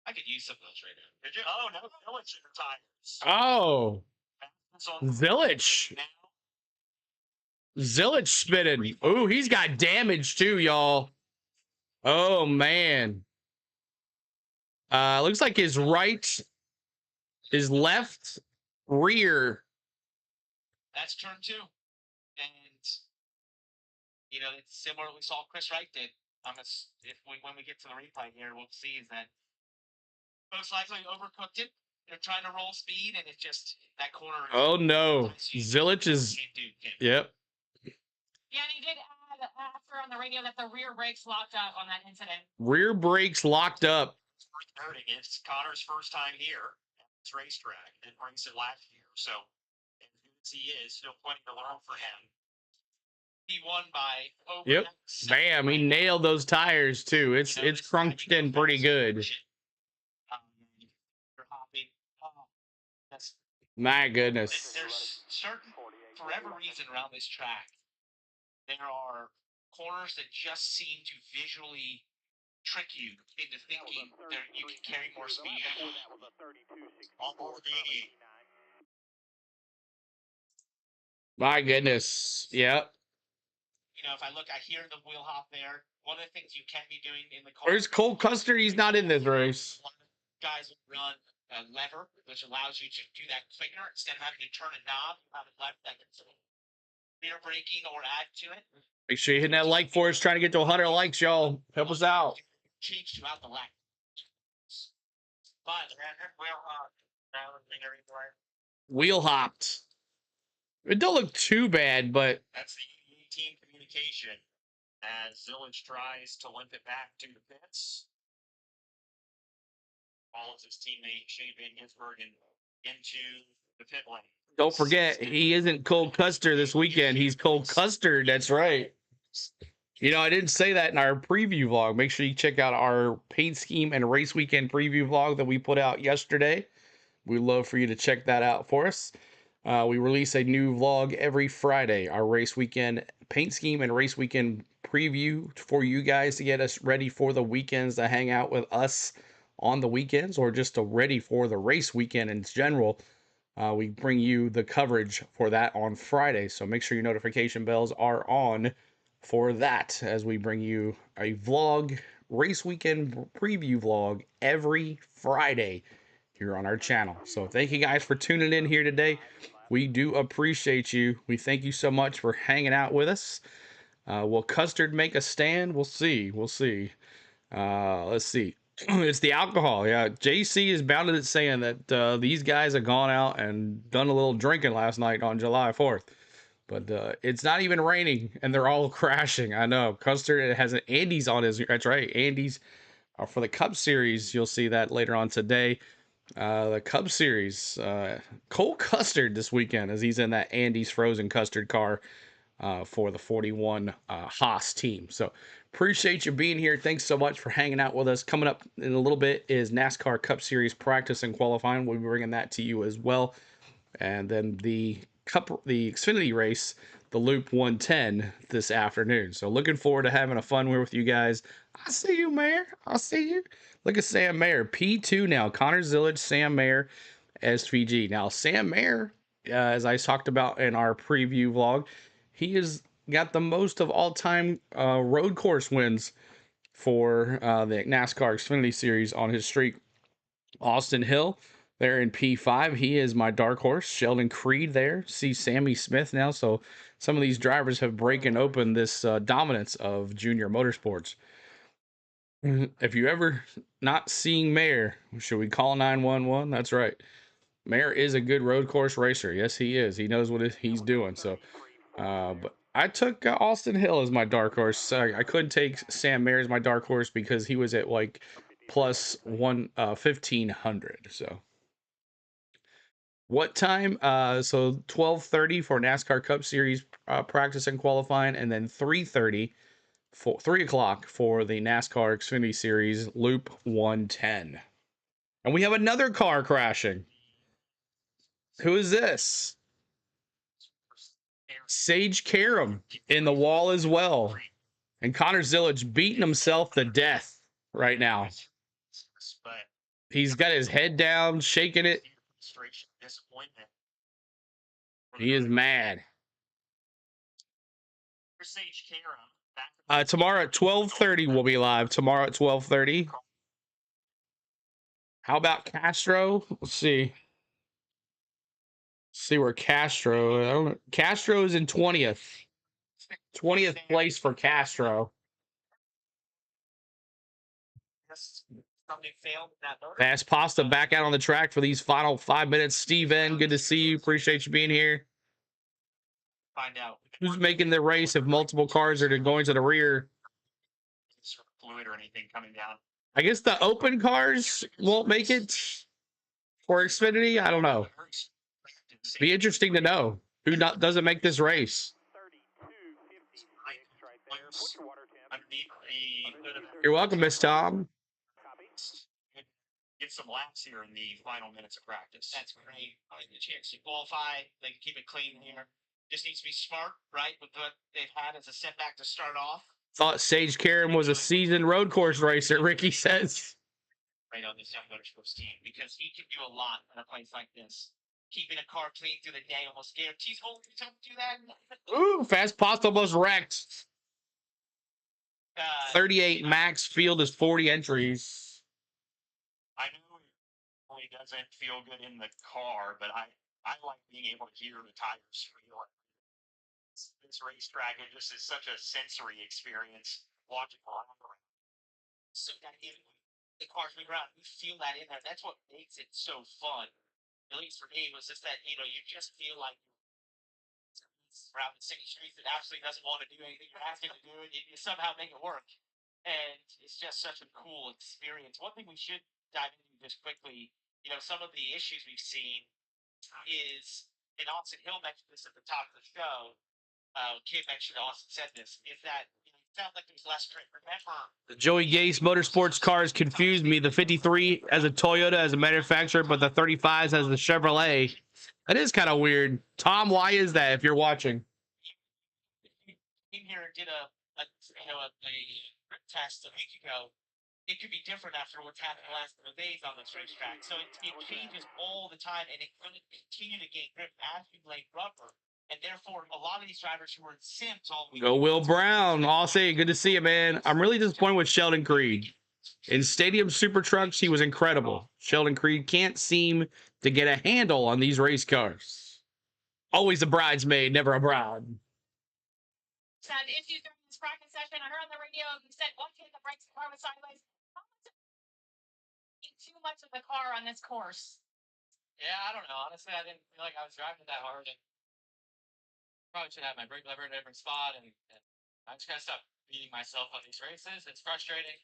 Speaker 4: I could use some of those right now. Did you? Oh no, Zilich in the tires.
Speaker 1: Oh, Zilich. Zilich spinning. Ooh, he's got damage too, y'all. Oh man. Looks like his left rear.
Speaker 4: That's turn 2. And, you know, it's similar to what we saw Chris Wright did. When we get to the replay here, we'll see is that most likely overcooked it. They're trying to roll speed, and it just, that corner.
Speaker 1: Oh no. Zilich is, yep.
Speaker 2: Yeah, and he did add after on the radio that the rear brakes locked up on that incident.
Speaker 1: Rear brakes locked up.
Speaker 4: It's Connor's first time here at this racetrack. It brings it last year, so as he is, still plenty to learn for him. He won by over.
Speaker 1: Yep. Bam, he nailed those tires too. It's crunched in pretty good.
Speaker 4: You're hopping. That's
Speaker 1: My goodness.
Speaker 2: There's certain, for whatever reason around this track, there are corners that just seem to visually trick you into thinking that you can carry more speed. Almost 88.
Speaker 1: My goodness. Yep.
Speaker 2: You know, if I look, I hear the wheel hop there. One of the things you can be doing in the car.
Speaker 1: Where's Cole Custer? He's not in this race.
Speaker 2: Guys will run a lever, which allows you to do that quicker instead of having to turn a knob. You have a lever that can rear braking or add to it.
Speaker 1: Make sure you hit that like for us. Trying to get to 100 likes, y'all. Help us out.
Speaker 2: Change throughout the lap. But
Speaker 1: Wheel hopped. It don't look too bad, but
Speaker 2: that's the team communication as Zillage tries to limp it back to the pits. Follows his teammate Shane Van Gisbergen into the pit lane.
Speaker 1: don't forget, he isn't Cole Custer this weekend. He's Cole Custard. That's right. You know, I didn't say that in our preview vlog. Make sure you check out our paint scheme and race weekend preview vlog that we put out yesterday. We'd love for you to check that out for us. We release a new vlog every Friday, our race weekend paint scheme and race weekend preview for you guys to get us ready for the weekends, to hang out with us on the weekends, or just to ready for the race weekend in general. We bring you the coverage for that on Friday. So make sure your notification bells are on for that as we bring you a vlog, race weekend preview vlog every Friday here on our channel. So thank you guys for tuning in here today. We do appreciate you. We thank you so much for hanging out with us. Will Custard make a stand? We'll see. We'll see. Let's see. It's the alcohol. Yeah, JC is bounded at saying that these guys have gone out and done a little drinking last night on July 4th. But it's not even raining, and they're all crashing. I know. Custard has an Andy's on his. That's right. Andy's for the Cup Series. You'll see that later on today. The Cup Series. Cole Custard this weekend as he's in that Andy's frozen custard car for the 41 Haas team. So appreciate you being here. Thanks so much for hanging out with us. Coming up in a little bit is NASCAR Cup Series practice and qualifying. We'll be bringing that to you as well. And then the Xfinity race, the Loop 110 this afternoon. So looking forward to having a fun one with you guys. I see you, Mayor. I see you. Look at Sam Mayer, P2 now. Connor Zillage, Sam Mayer, SVG. Now, Sam Mayer, as I talked about in our preview vlog, he has got the most of all-time road course wins for the NASCAR Xfinity Series on his streak. Austin Hill there in P5. He is my dark horse. Sheldon Creed there. See Sammy Smith now. So some of these drivers have broken open this dominance of junior motorsports. If you ever not seeing Mayer, should we call 911? That's right. Mayer is a good road course racer. Yes, he is. He knows what he's doing. So, but I took Austin Hill as my dark horse. I couldn't take Sam Mayer as my dark horse because he was at like plus 1,500. So, what time? So 12:30 for NASCAR Cup Series practice and qualifying, and then 3:30. 3 o'clock for the NASCAR Xfinity Series Loop 110. And we have another car crashing. Who is this? Sage Karam in the wall as well. And Connor Zillage beating himself to death right now. He's got his head down, shaking it. He is mad.
Speaker 2: Sage Karam.
Speaker 1: Tomorrow at 12:30 we'll be live. Tomorrow at 12:30. How about Castro? Let's see. See where Castro. I don't know. Castro is in 20th. 20th place for Castro. Fast Pasta back out on the track for these final 5 minutes. Steve N, good to see you. Appreciate you being here.
Speaker 2: Find out
Speaker 1: who's making the race if multiple cars are going to the rear.
Speaker 2: Fluid or anything coming down.
Speaker 1: I guess the open cars won't make it for Xfinity. I don't know. Be interesting to know who doesn't make this race. You're welcome, Miss Tom.
Speaker 4: get some laps here in the final minutes of practice. That's great. I mean, the chance to qualify, they can keep it clean here. Just needs to be smart, right, with what they've had as a setback to start off.
Speaker 1: Thought Sage Karam was a seasoned road course racer, Ricky says.
Speaker 4: Right on this young motorsports team, because he can do a lot in a place like this. Keeping a car clean through the day almost guarantees home to do that.
Speaker 1: Ooh, Fast Pasta almost wrecked. 38 max, field is 40 entries.
Speaker 4: I know it doesn't feel good in the car, but I like being able to hear the tires squeal. This racetrack, it just is such a sensory experience watching around. So that even the cars move around, you feel that in there. That's what makes it so fun. At least for me, was just that, you just feel like around the city streets that absolutely doesn't want to do anything you're asking to do, and you somehow make it work. And it's just such a cool experience. One thing we should dive into just quickly, some of the issues we've seen is, and Austin Hill mentioned this at the top of the show, Kid mentioned, Austin said this, is that it felt like there's less trip. Remember,
Speaker 1: the Joey Gase Motorsports cars confused me. The 53 as a Toyota as a manufacturer, but the 35s as the Chevrolet. That is kind of weird. Tom, why is that if you're watching?
Speaker 4: Came here and did a test a week ago. It could be different after what's happened the last couple of days on this racetrack. So it changes all the time, and it will continue to gain grip as you lay rubber. And therefore, a lot of these drivers who were in sims all week.
Speaker 1: Go Will Brown. I'll say good to see you, man. I'm really disappointed with Sheldon Creed. In Stadium Super Trucks, he was incredible. Sheldon Creed can't seem to get a handle on these race cars. Always a bridesmaid, never a bride.
Speaker 2: Had issues during this practice session. I heard on the radio you said, "Why can't the brakes car was sideways?" Too much of the car on this course.
Speaker 4: Yeah, I don't know. Honestly, I didn't feel like I was driving that hard. And probably should have my brake lever in a different spot. And I just gotta stop beating myself on these races. It's frustrating.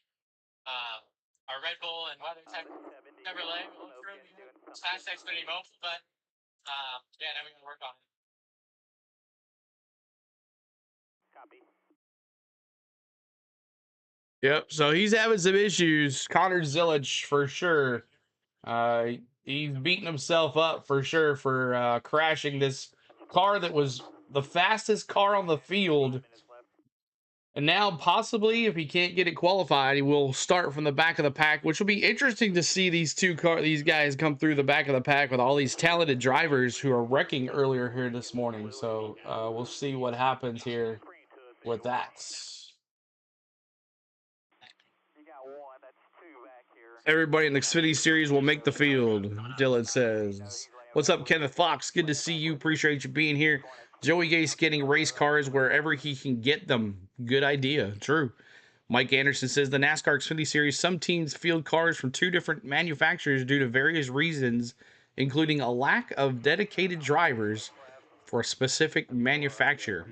Speaker 4: Our Red Bull and weather tech Chevrolet will look through Nascar Xfinity mobile, but yeah, now we gotta work on it.
Speaker 5: Copy.
Speaker 1: Yep, so he's having some issues. Connor Zillich, for sure. He's beating himself up for sure for crashing this car that was the fastest car on the field. And now, possibly, if he can't get it qualified, he will start from the back of the pack, which will be interesting to see these guys come through the back of the pack with all these talented drivers who are wrecking earlier here this morning. So we'll see what happens here with that. Everybody in the Xfinity Series will make the field, Dylan says. What's up, Kenneth Fox? Good to see you. Appreciate you being here. Joey Gase getting race cars wherever he can get them. Good idea. True. Mike Anderson says the NASCAR Xfinity Series, some teams field cars from two different manufacturers due to various reasons, including a lack of dedicated drivers for a specific manufacturer.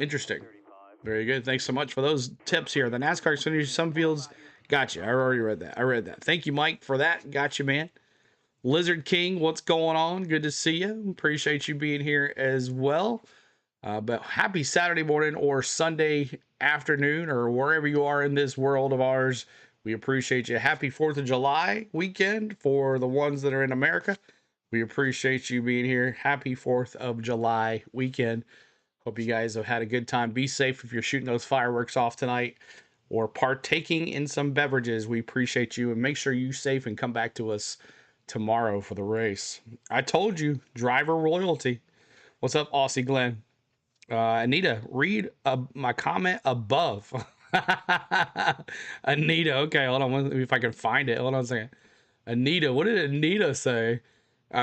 Speaker 1: Interesting. Very good. Thanks so much for those tips here. The NASCAR Xfinity, some fields. Gotcha. I already read that. I read that. Thank you, Mike, for that. Gotcha, man. Lizard King, what's going on? Good to see you. Appreciate you being here as well. But happy Saturday morning or Sunday afternoon or wherever you are in this world of ours. We appreciate you. Happy 4th of July weekend for the ones that are in America. We appreciate you being here. Happy 4th of July weekend. Hope you guys have had a good time. Be safe if you're shooting those fireworks off tonight or partaking in some beverages. We appreciate you, and make sure you're safe and come back to us tomorrow for the race. I told you, driver loyalty. What's up, Aussie Glenn? Anita, read my comment above. Anita, okay, hold on. Let me see if I can find it. Hold on a second. Anita, what did Anita say?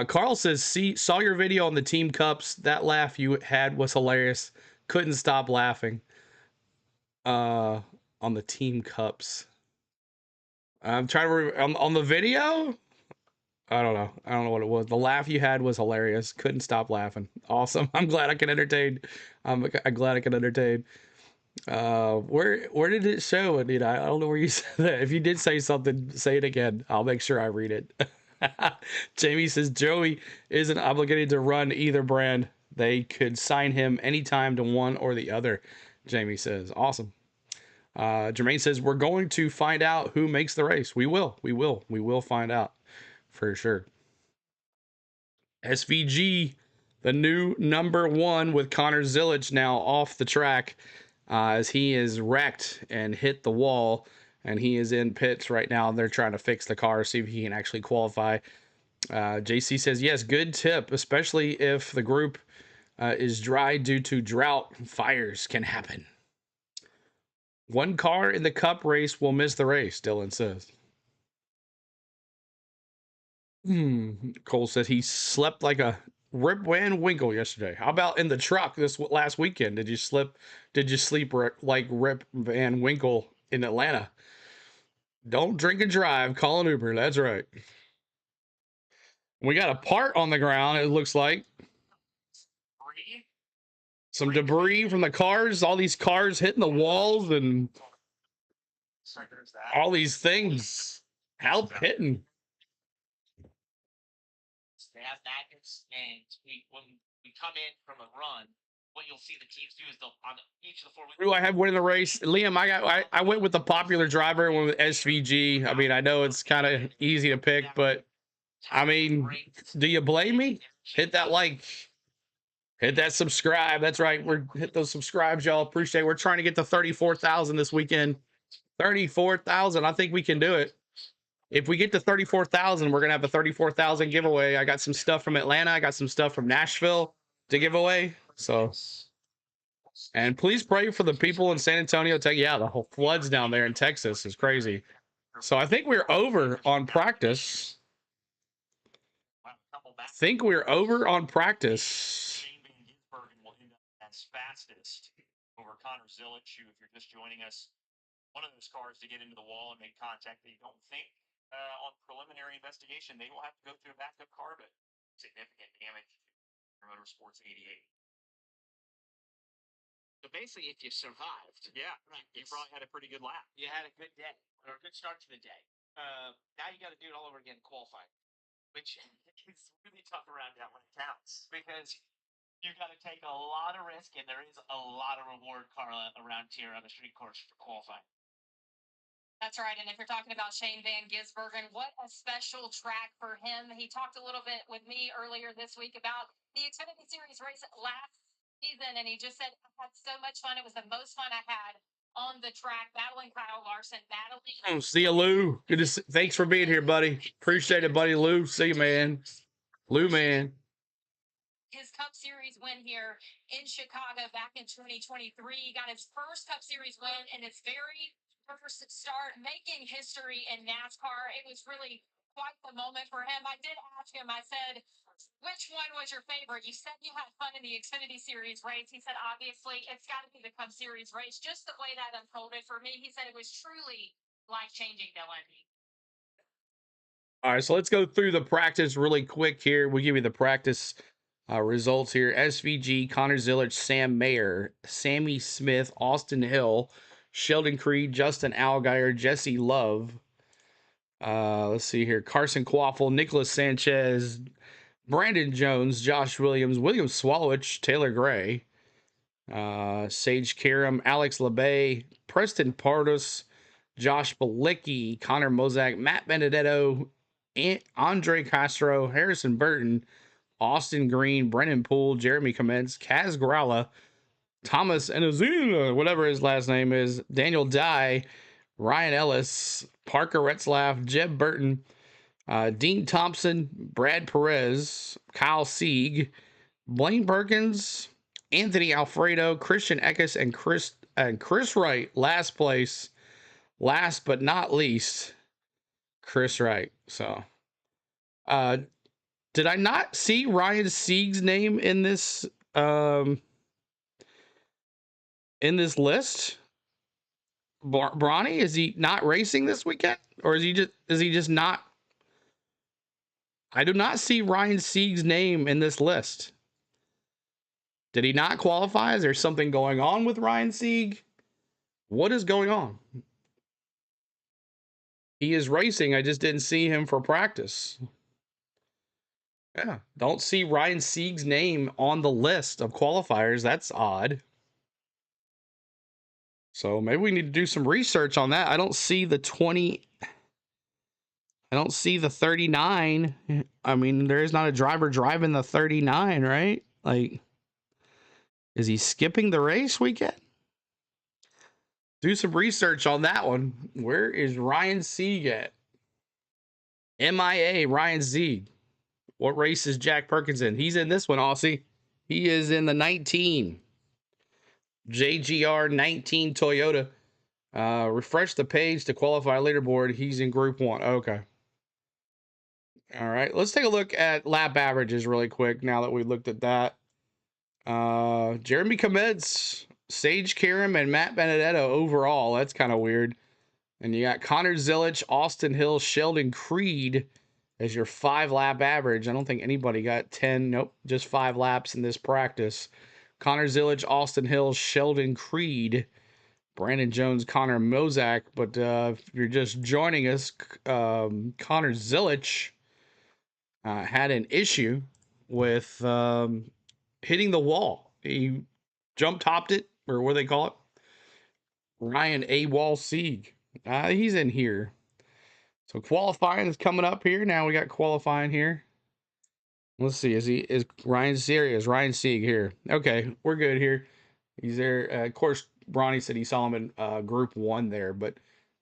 Speaker 1: Carl says, saw your video on the Team Cups. That laugh you had was hilarious. Couldn't stop laughing. On the Team Cups. I'm trying to on the video. I don't know what it was. The laugh you had was hilarious. Couldn't stop laughing. Awesome. I'm glad I can entertain. I'm glad I can entertain. Where did it show, Anita? I don't know where you said that. If you did say something, say it again. I'll make sure I read it. Jamie says Joey isn't obligated to run either brand. They could sign him anytime to one or the other. Jamie says, awesome. Jermaine says we're going to find out who makes the race. We will find out for sure. SVG, the new number 1 with Connor Zilic now off the track as he is wrecked and hit the wall, and he is in pits right now. They're trying to fix the car, see if he can actually qualify. JC says, yes, good tip, especially if the group is dry due to drought. Fires can happen. One car in the cup race will miss the race, Dylan says. Cole says he slept like a Rip Van Winkle yesterday. How about in the truck this last weekend? Did you sleep like Rip Van Winkle in Atlanta? Don't drink and drive. Call an Uber. That's right. We got a part on the ground, it looks like. Some debris from the cars. All these cars hitting the walls and all these things. Help hitting.
Speaker 4: They have magnets, and when we come in from a run, what you'll see the teams do is they'll on each of the 4 wheels.
Speaker 1: Who do I have winning the race? Liam, I went with the popular driver and went with SVG. I mean, I know it's kind of easy to pick, but I mean, do you blame me? Hit that like, hit that subscribe. That's right. Hit those subscribes, y'all. Appreciate it. We're trying to get to 34,000 this weekend. 34,000. I think we can do it. If we get to 34,000, we're going to have a 34,000 giveaway. I got some stuff from Atlanta. I got some stuff from Nashville to give away. So, and please pray for the people in San Antonio. Yeah, the whole floods down there in Texas is crazy. So I think we're over on practice. Think we're over on practice.
Speaker 4: As fastest over Connor Zilic, who, if you're just joining us, one of those cars to get into the wall and make contact. They don't think on preliminary investigation they will have to go through a backup car, but significant damage for Motorsports 88. So basically, if you survived, yeah, right, you probably had a pretty good lap. You had a good day or a good start to the day. Now you got to do it all over again, qualifying, which is really tough around that when it counts because you got to take a lot of risk, and there is a lot of reward, Carla, around here on the street course for qualifying.
Speaker 2: That's right. And if you're talking about Shane Van Gisbergen, what a special track for him. He talked a little bit with me earlier this week about the Xfinity Series race last season, and he just said, I had so much fun. It was the most fun I had on the track, battling Kyle Larson, battling.
Speaker 1: Oh, see you, Lou. Thanks for being here, buddy. Appreciate it, buddy. Lou, see you, man. Lou, man.
Speaker 2: His Cup Series win here in Chicago back in 2023. He got his first Cup Series win in his very first start, making history in NASCAR. It was really quite the moment for him. I did ask him, I said, which one was your favorite? You said you had fun in the Xfinity Series race. He said, obviously, it's got to be the Cup Series race. Just the way that unfolded for me, he said it was truly life-changing, Dylan.
Speaker 1: All right, so let's go through the practice really quick here. We'll give you the practice results here. SVG, Connor Zilic, Sam Mayer, Sammy Smith, Austin Hill, Sheldon Creed, Justin Allgaier, Jesse Love. Let's see here. Carson Quaffle, Nicholas Sanchez, Brandon Jones, Josh Williams, William Swalowich, Taylor Gray, Sage Karam, Alex LeBay, Preston Pardos, Josh Balicki, Connor Mozak, Matt Benedetto, Andre Castro, Harrison Burton, Austin Green, Brennan Poole, Jeremy Commence, Kaz Gralla, Thomas Enozuna, whatever his last name is, Daniel Dye, Ryan Ellis, Parker Retzlaff, Jeb Burton, Dean Thompson, Brad Perez, Kyle Sieg, Blaine Perkins, Anthony Alfredo, Christian Eckes, and Chris Wright. Last place, last but not least, Chris Wright. So, did I not see Ryan Sieg's name in this list? Bronny, is he not racing this weekend, or is he just not? I do not see Ryan Sieg's name in this list. Did he not qualify? Is there something going on with Ryan Sieg? What is going on? He is racing. I just didn't see him for practice. Yeah, don't see Ryan Sieg's name on the list of qualifiers. That's odd. So maybe we need to do some research on that. I don't see the 20. I don't see the 39. I mean, there is not a driver driving the 39, right? Like, is he skipping the race weekend? Do some research on that one. Where is Ryan Sieg at? MIA, Ryan Sieg. What race is Jack Perkins in? He's in this one, Aussie. He is in the 19. JGR 19 Toyota. Refresh the page to qualify leaderboard. He's in Group 1. Okay. All right. Let's take a look at lap averages really quick now that we looked at that. Jeremy Comets, Sage Karam, and Matt Benedetto overall. That's kind of weird. And you got Connor Zillich, Austin Hill, Sheldon Creed as your 5-lap average. I don't think anybody got 10. Nope, just 5 laps in this practice. Connor Zillich, Austin Hill, Sheldon Creed, Brandon Jones, Connor Mozak. But if you're just joining us, Connor Zillich had an issue with hitting the wall. He jump-topped it, or what do they call it? Ryan A. Wall Sieg. He's in here. So qualifying is coming up here. Now we got qualifying here. Let's see. Is Ryan serious? Ryan Sieg here. Okay, we're good here. He's there. Of course, Bronny said he saw him in Group 1 there, but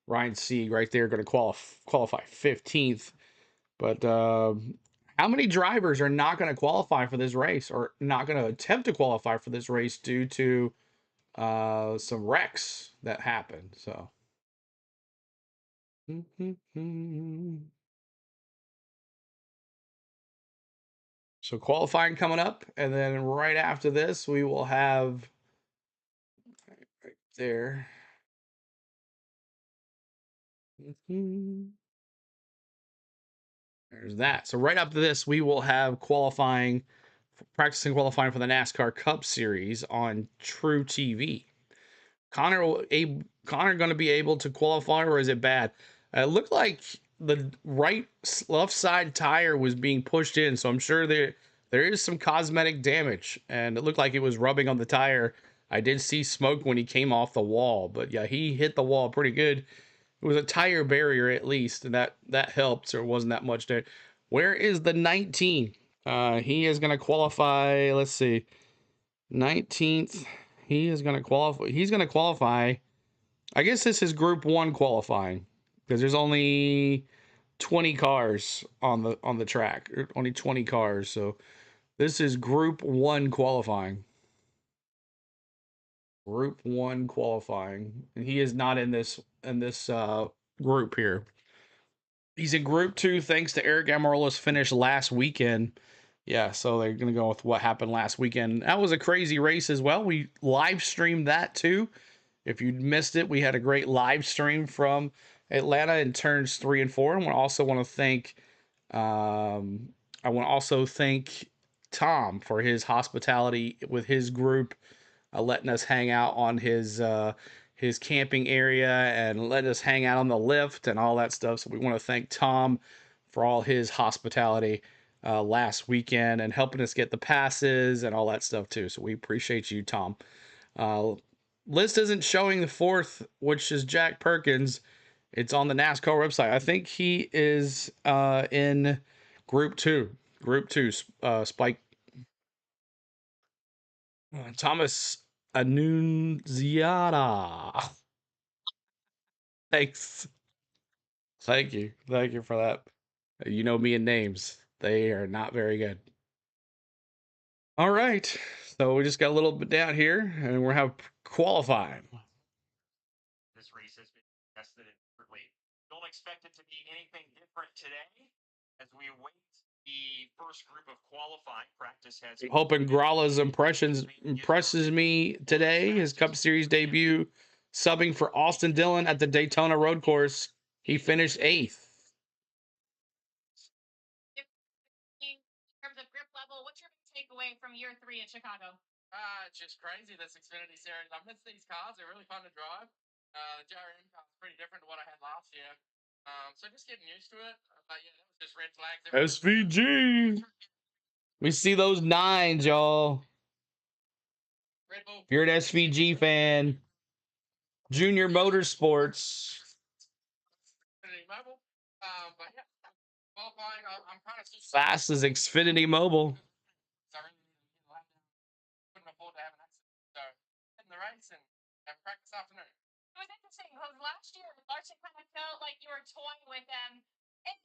Speaker 1: Ryan Sieg right there going to qualify 15th. But how many drivers are not going to qualify for this race or not going to attempt to qualify for this race due to some wrecks that happened? So. So qualifying coming up, and then right after this, we will have right there. There's that. So right after this, we will have practicing qualifying for the NASCAR Cup Series on True TV. Connor going to be able to qualify, or is it bad? It looked like the left side tire was being pushed in, so I'm sure there is some cosmetic damage, and it looked like it was rubbing on the tire. I did see smoke when he came off the wall, but yeah, he hit the wall pretty good. It was a tire barrier at least, and that helped, so it wasn't that much there. Where is the 19? He is going to qualify. Let's see, 19th. He is going to qualify. He's going to qualify. I guess this is Group 1 qualifying because there's only 20 cars on the track. Only 20 cars, so this is Group 1 qualifying. Group 1 qualifying, and he is not in this group here. He's in Group 2 thanks to Eric Amarola's finish last weekend. Yeah, so they're going to go with what happened last weekend. That was a crazy race as well. We live streamed that too. If you missed it, we had a great live stream from Atlanta in turns 3 and 4. And I also want to thank Tom for his hospitality with his group, letting us hang out on his camping area and letting us hang out on the lift and all that stuff. So we want to thank Tom for all his hospitality last weekend and helping us get the passes and all that stuff too. So we appreciate you, Tom. List isn't showing the 4th, which is Jack Perkins. It's on the NASCAR website. I think he is in Group 2. Group 2, Spike. Thomas Annunziata. Thanks. Thank you. Thank you for that. You know me and names. They are not very good. All right. So we just got a little bit down here, and we're have qualifying.
Speaker 4: This race has been tested differently. Don't expect it to be anything different today as we await the first group of qualifying. Practice has.
Speaker 1: Hoping Grala's impresses me today. His Cup Series debut, subbing for Austin Dillon at the Daytona Road Course. He finished 8th.
Speaker 2: In terms of grip level, what's your takeaway from year 3 in Chicago?
Speaker 3: It's just crazy, this Xfinity series. I miss these cars. They're really fun to drive. The JRM car is pretty different to what I had last year. So just getting used to it. But yeah, that was just red flags.
Speaker 1: SVG. We see those 9s, y'all.
Speaker 3: Red Bull.
Speaker 1: If you're an SVG fan, Junior Motorsports.
Speaker 2: Mobile. But yeah, qualifying, I'm kind of
Speaker 1: Fast as Xfinity Mobile.
Speaker 2: So I really couldn't afford to have an accident. So in the race and have practice this afternoon. It was interesting because last year, Larson kind of felt like you were toying with them. And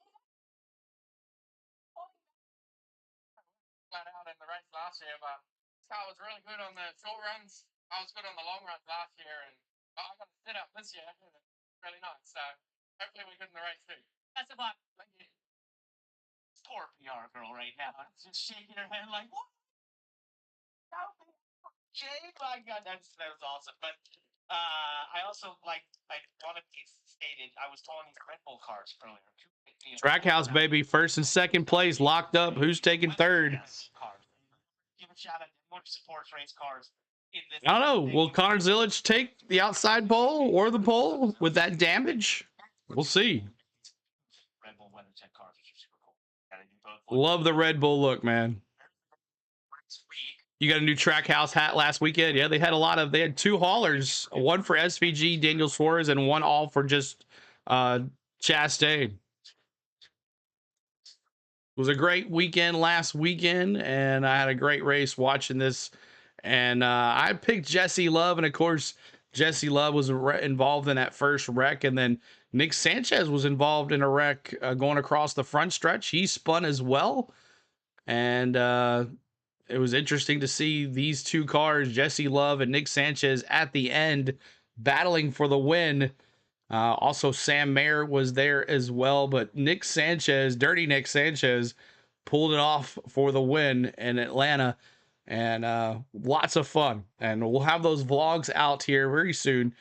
Speaker 2: flat out in the race last year, but this car was really good on the short runs. I was good on the long runs last year, and I got to sit up this year. Really nice. So hopefully we're good in the race too. Best of luck. Thank you. Poor PR girl right now. It's just shaking her head like, what? Jay, my God, that was awesome. But I also I want to be stated. I was calling these Red Bull cars earlier.
Speaker 1: Trackhouse, baby. First and second place locked up. Who's taking third?
Speaker 2: Give a shout out to Motorsports race cars.
Speaker 1: I don't know. Will Connor Zilic take the outside pole or the pole with that damage? We'll see.
Speaker 2: Red Bull WeatherTech cars, which are super cool.
Speaker 1: Love the Red Bull look, man. You got a new Trackhouse hat last weekend? Yeah, they had 2 haulers, one for SVG, Daniel Suarez, and one all for just Chastain. It was a great weekend last weekend, and I had a great race watching this. And I picked Jesse Love, and of course, Jesse Love was involved in that first wreck, and then Nick Sanchez was involved in a wreck going across the front stretch. He spun as well, and it was interesting to see these 2 cars, Jesse Love and Nick Sanchez, at the end battling for the win. Also, Sam Mayer was there as well, but Nick Sanchez, Dirty Nick Sanchez, pulled it off for the win in Atlanta, and lots of fun. And we'll have those vlogs out here very soon.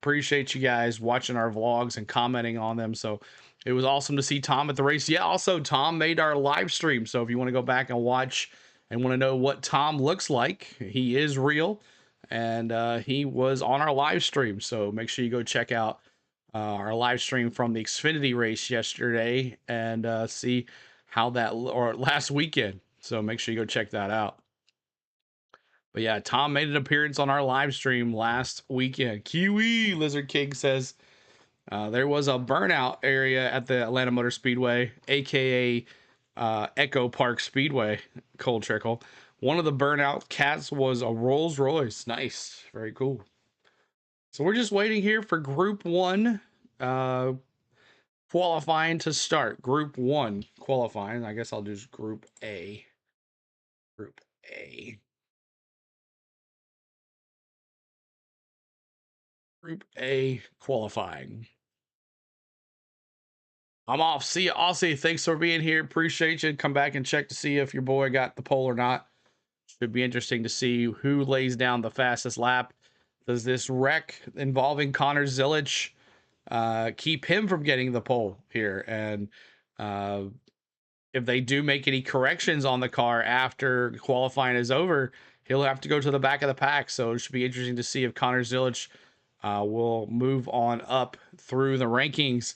Speaker 1: Appreciate you guys watching our vlogs and commenting on them. So it was awesome to see Tom at the race. Yeah, also, Tom made our live stream. So if you want to go back and watch and want to know what Tom looks like, he is real, and he was on our live stream. So make sure you go check out our live stream from the Xfinity race yesterday and see how that, or last weekend. So make sure you go check that out. But yeah, Tom made an appearance on our live stream last weekend. Kiwi Lizard King says there was a burnout area at the Atlanta Motor Speedway, aka Echo Park Speedway. Cold Trickle. One of the burnout cats was a Rolls Royce. Nice, very cool. So we're just waiting here for Group 1 qualifying to start. Group 1 qualifying. I guess I'll do Group A. Group A. Group A qualifying. I'm off. See you, Aussie. Thanks for being here. Appreciate you. Come back and check to see if your boy got the pole or not. Should be interesting to see who lays down the fastest lap. Does this wreck involving Connor Zilic keep him from getting the pole here? And if they do make any corrections on the car after qualifying is over, he'll have to go to the back of the pack. So it should be interesting to see if Connor Zilic will move on up through the rankings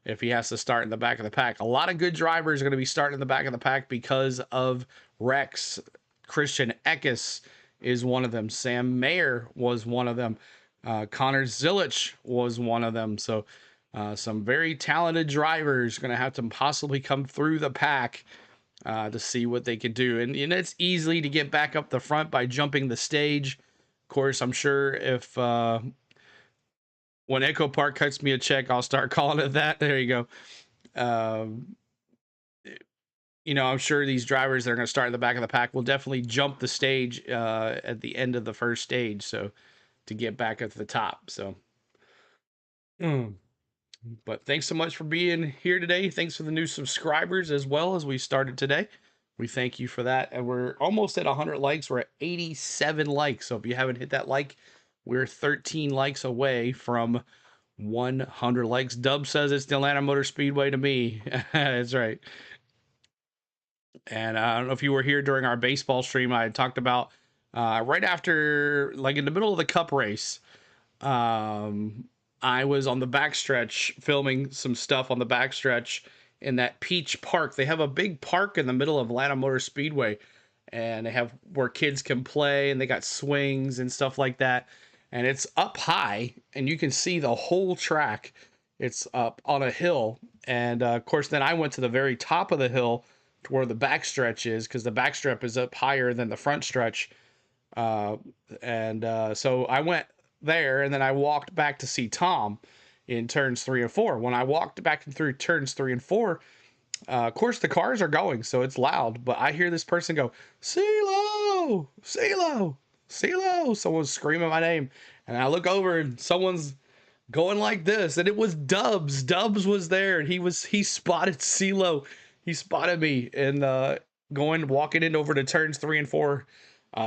Speaker 1: if he has to start in the back of the pack. A lot of good drivers are going to be starting in the back of the pack because of wrecks. Christian Eckes is one of them. Sam Mayer was one of them. Connor Zilic was one of them. So some very talented drivers going to have to possibly come through the pack to see what they can do. And it's easy to get back up the front by jumping the stage. Of course, I'm sure if when Echo Park cuts me a check, I'll start calling it that. There you go. I'm sure these drivers that are going to start in the back of the pack will definitely jump the stage at the end of the first stage, so to get back up to the top. So, but thanks so much for being here today. Thanks for the new subscribers as well as we started today. We thank you for that, and we're almost at 100 likes. We're at 87 likes. So if you haven't hit that like, we're 13 likes away from 100 likes. Dub says it's the Atlanta Motor Speedway to me. That's right. And I don't know if you were here during our baseball stream. I talked about right after, like in the middle of the Cup race, I was on the backstretch filming some stuff on the backstretch in that Peach Park. They have a big park in the middle of Atlanta Motor Speedway, and they have where kids can play, and they got swings and stuff like that. and it's up high, and you can see the whole track. It's up on a hill, and of course, then I went to the very top of the hill to where the backstretch is, because the backstretch is up higher than the front stretch. So I went there, and then I walked back to see Tom in turns 3 and 4. When I walked back through turns 3 and 4, of course the cars are going, so it's loud, but I hear this person go, CeeLo, CeeLo, CeeLo. Someone's screaming my name, and I look over, and someone's going like this, and it was Dubs. Dubs was there, and he spotted CeeLo. He spotted me, and walking in over to turns 3 and 4.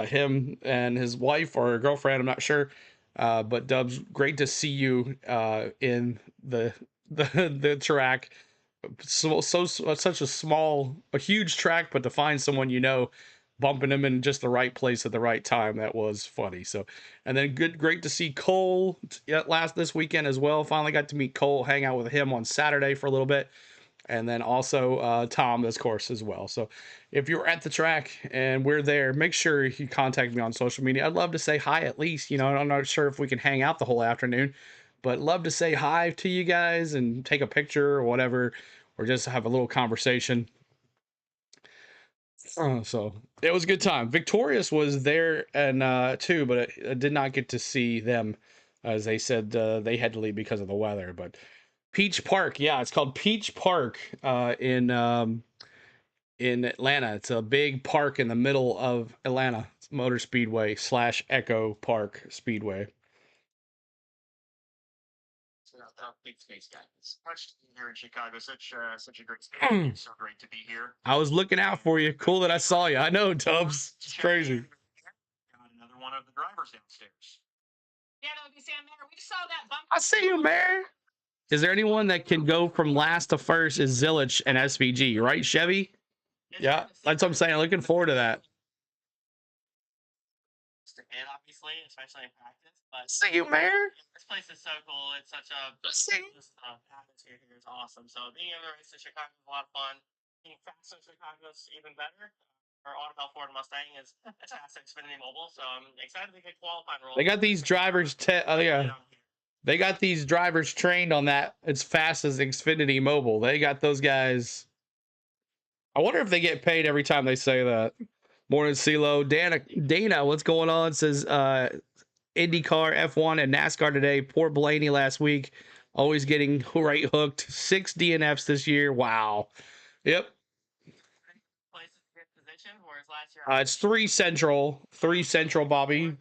Speaker 1: Him and his wife or girlfriend, I'm not sure. But Dubs, great to see you in the track. Such a huge track, but to find someone bumping them in just the right place at the right time, that was funny. So, and then great to see Cole this weekend as well. Finally got to meet Cole, hang out with him on Saturday for a little bit, and then also Tom, of course, as well. So if you're at the track and we're there, make sure you contact me on social media. I'd love to say hi at least. I'm not sure if we can hang out the whole afternoon, but love to say hi to you guys and take a picture or whatever, or just have a little conversation. So it was a good time. Victorious was there and too, but I did not get to see them, as they said they had to leave because of the weather. But Peach Park, yeah, it's called Peach Park in Atlanta. It's a big park in the middle of Atlanta. It's Motor Speedway / Echo Park Speedway.
Speaker 4: Big space guy. It's much here in Chicago. Such a great space. So great to be here.
Speaker 1: I was looking out for you. Cool that I saw you. I know, Tubbs. It's crazy.
Speaker 4: Got another one of the drivers downstairs.
Speaker 2: Yeah, that would be Sam Mayer. We saw that bump.
Speaker 1: I see you, Mayor. Is there anyone that can go from last to first? Is Zilich and SVG, right, Chevy? Yeah, that's what I'm saying. Looking forward to that.
Speaker 6: And obviously, especially in practice. But
Speaker 1: see you, Mayor.
Speaker 6: This place is so cool. It's such a atmosphere here is awesome. So being able to race in Chicago is a lot of fun. Being fast in Chicago is even better. Our Automobile Ford Mustang is Nascar Xfinity Mobile, so I'm excited to get qualifying rules.
Speaker 1: They got these drivers. They got these drivers trained on that as fast as Xfinity Mobile. They got those guys. I wonder if they get paid every time they say that. Morning, CeeLo. Dana, what's going on? Says IndyCar, F1, and NASCAR today. Poor Blaney last week. Always getting right hooked. 6 DNFs this year. Wow. Yep. It's 3 Central. 3 Central, Bobby.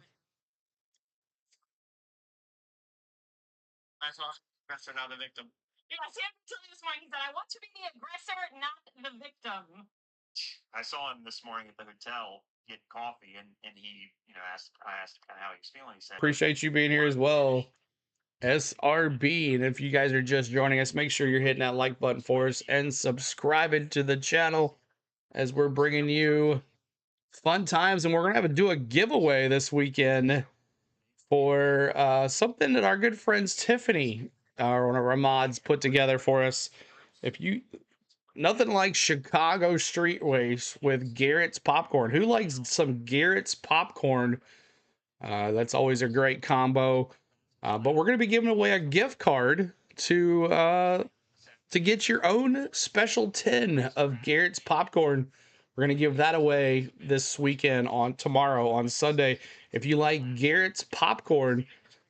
Speaker 6: Aggressor, not the victim.
Speaker 2: Yeah, Sam told me this morning that I want to be the aggressor, not the victim.
Speaker 4: I saw him this morning at the hotel get coffee, and he, I asked kind of how he was feeling. He said,
Speaker 1: appreciate you being here as well. SRB, and if you guys are just joining us, make sure you're hitting that like button for us and subscribing to the channel as we're bringing you fun times. And we're gonna do a giveaway this weekend for something that our good friends Tiffany, one of our mods, put together for us. Nothing like Chicago streetways with Garrett's popcorn. Who likes some Garrett's popcorn? That's always a great combo. But we're going to be giving away a gift card to get your own special tin of Garrett's popcorn. We're going to give that away this weekend tomorrow on Sunday. If you like Garrett's popcorn,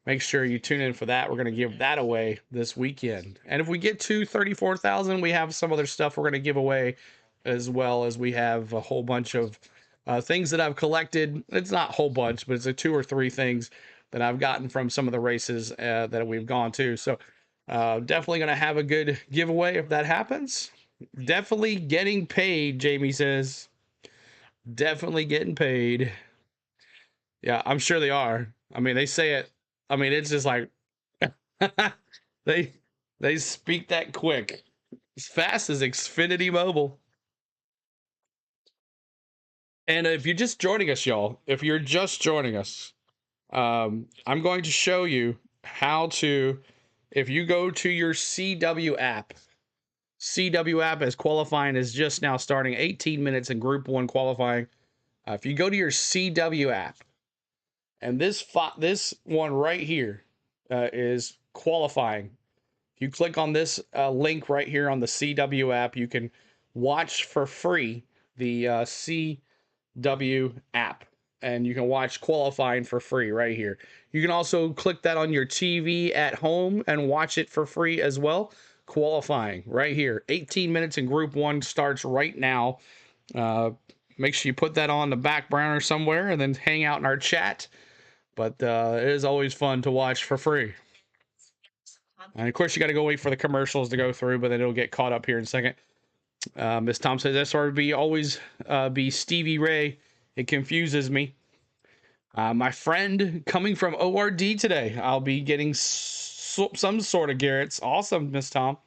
Speaker 1: make sure you tune in for that. We're going to give that away this weekend. And if we get to 34,000, we have some other stuff we're going to give away, as well as we have a whole bunch of things that I've collected. It's not a whole bunch, but it's 2 or 3 things that I've gotten from some of the races that we've gone to. So definitely going to have a good giveaway if that happens. Definitely getting paid, Jamie says. Definitely getting paid. Yeah, I'm sure they are. I mean, they say it. I mean, it's just like they speak that quick, as fast as Xfinity Mobile. And if you're just joining us, y'all, if you're just joining us, I'm going to show you how to, if you go to your CW app as qualifying is just now starting, 18 minutes in Group 1 qualifying. If you go to your CW app And this one right here is qualifying. If you click on this link right here on the CW app, you can watch for free the CW app, and you can watch qualifying for free right here. You can also click that on your TV at home and watch it for free as well. Qualifying right here. 18 minutes in Group 1 starts right now. Make sure you put that on the back burner somewhere and then hang out in our chat. But it is always fun to watch for free. And of course, you got to go wait for the commercials to go through, but then it'll get caught up here in a second. Miss Tom says SRB always be Stevie Ray. It confuses me. My friend coming from ORD today. I'll be getting some sort of Garrett's. Awesome, Miss Tom.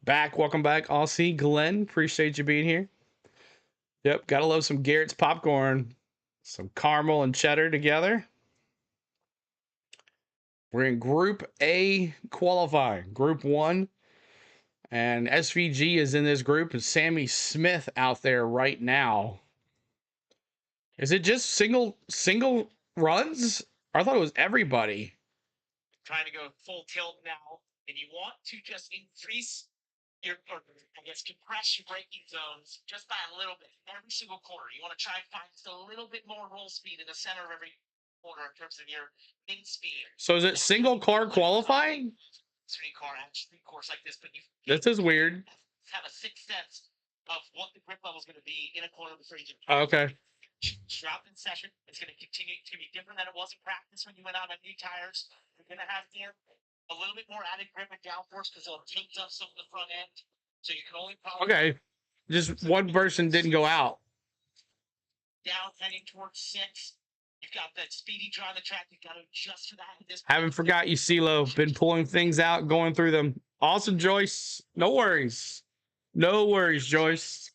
Speaker 1: Welcome back, Aussie. Glenn, appreciate you being here. Yep, gotta love some Garrett's popcorn. Some caramel and cheddar together. We're in Group A qualifying. Group 1. And SVG is in this group. And Sammy Smith out there right now. Is it just single runs? I thought it was everybody.
Speaker 4: Trying to go full tilt now, and you want to just increase compress your braking zones just by a little bit every single corner. You want to try and find just a little bit more roll speed in the center of every corner in terms of your in speed.
Speaker 1: So is it single car qualifying?
Speaker 4: Street course like this, but
Speaker 1: this is weird.
Speaker 4: Have a sixth sense of what the grip level is going to be in a corner before you get
Speaker 1: okay.
Speaker 4: Drop in session. It's going to continue to be different than it was in practice when you went out on new tires. You're going to have here a little bit more added grip and downforce because it'll take up some of the front end. So you can only probably
Speaker 1: just one person didn't go out.
Speaker 4: Down heading towards 6. You've got that speedy draw on the track. You've got to adjust for that.
Speaker 1: Haven't forgot you, CeeLo. Been pulling things out, going through them. Awesome, Joyce. No worries. No worries, Joyce.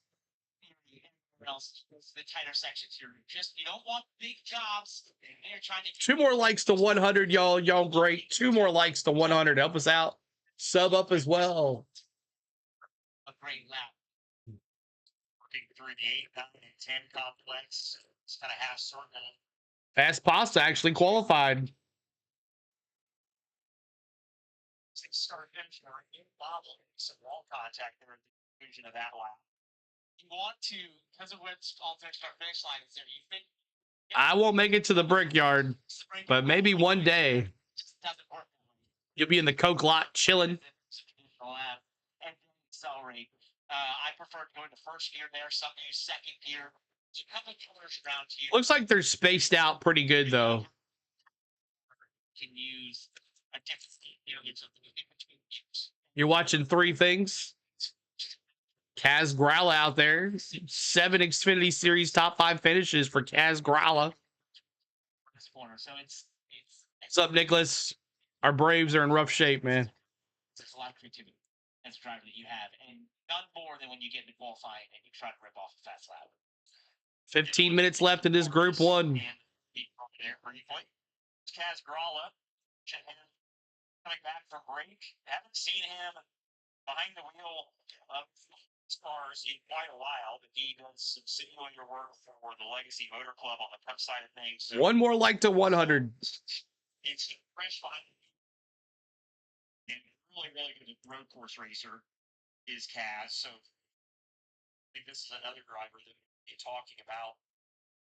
Speaker 4: Else, the tighter sections here. You don't want big jobs. You're trying to
Speaker 1: 2 more likes to 100, y'all. Y'all great. 2 more likes to 100. Help us out. Sub up as well.
Speaker 4: A great lap. Working through the 8, 9, and 10 complex. It's kind of half circle.
Speaker 1: Fast Pasta actually qualified.
Speaker 4: Start finishing bobble. Some wall contact there at the conclusion of that lap. You want to, because of which alternate start finish line is there, you think
Speaker 1: I won't make it to the Brickyard, but maybe one day you'll be in the Coke lot chilling.
Speaker 4: And accelerate. I prefer going to first gear there, some use second gear. So a couple corners around to you.
Speaker 1: Looks like they're spaced out pretty good though.
Speaker 4: Can use a different
Speaker 1: You're watching 3 things. Kaz Gralla out there. 7 Xfinity Series top 5 finishes for Kaz Gralla.
Speaker 4: So
Speaker 1: what's up, Nicholas? Our Braves are in rough shape, man.
Speaker 4: There's a lot of creativity as a driver that you have, and none more than when you get into qualifying and you try to rip off a fast lap.
Speaker 1: 15 minutes left in this Group 1.
Speaker 4: Kaz Gralla coming back from break. Haven't seen him behind the wheel of cars in quite a while, but he does some simulator work for the Legacy Motor Club on the prep side of things. So
Speaker 1: 1 more like to 100.
Speaker 4: it's fresh behind and really good road course racer is Kaz. So I think this is another driver that we'll be talking about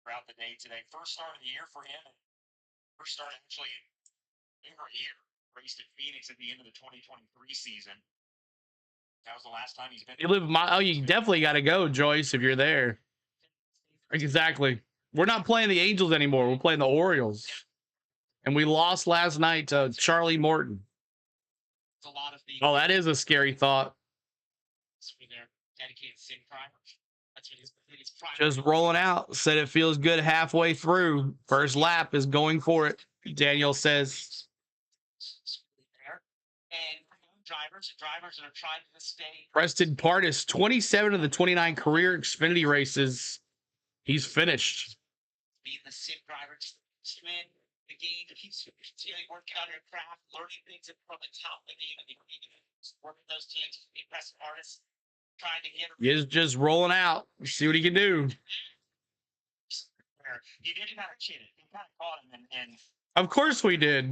Speaker 4: throughout the day today. First start of the year for him. First start actually in over a year. Raced at Phoenix at the end of the 2023 season. That was the last time he's been.
Speaker 1: You you definitely got to go, Joyce, if you're there. Exactly. We're not playing the Angels anymore. We're playing the Orioles. And we lost last night to Charlie Morton. Oh, that is a scary thought. Just rolling out. Said it feels good halfway through. First lap is going for it, Daniel says.
Speaker 4: Drivers that are trying to stay.
Speaker 1: Preston Pardis, 27 of the 29 career Xfinity races. He's finished.
Speaker 4: Being the sim driver, to win the game, to keep continuing working on your craft, learning things from the top of the game, working those teams, be Preston Pardis, trying to get.
Speaker 1: He is just rolling out. See what he can do.
Speaker 4: where you did kind of cheat it. You kind of caught him and
Speaker 1: Of course we did.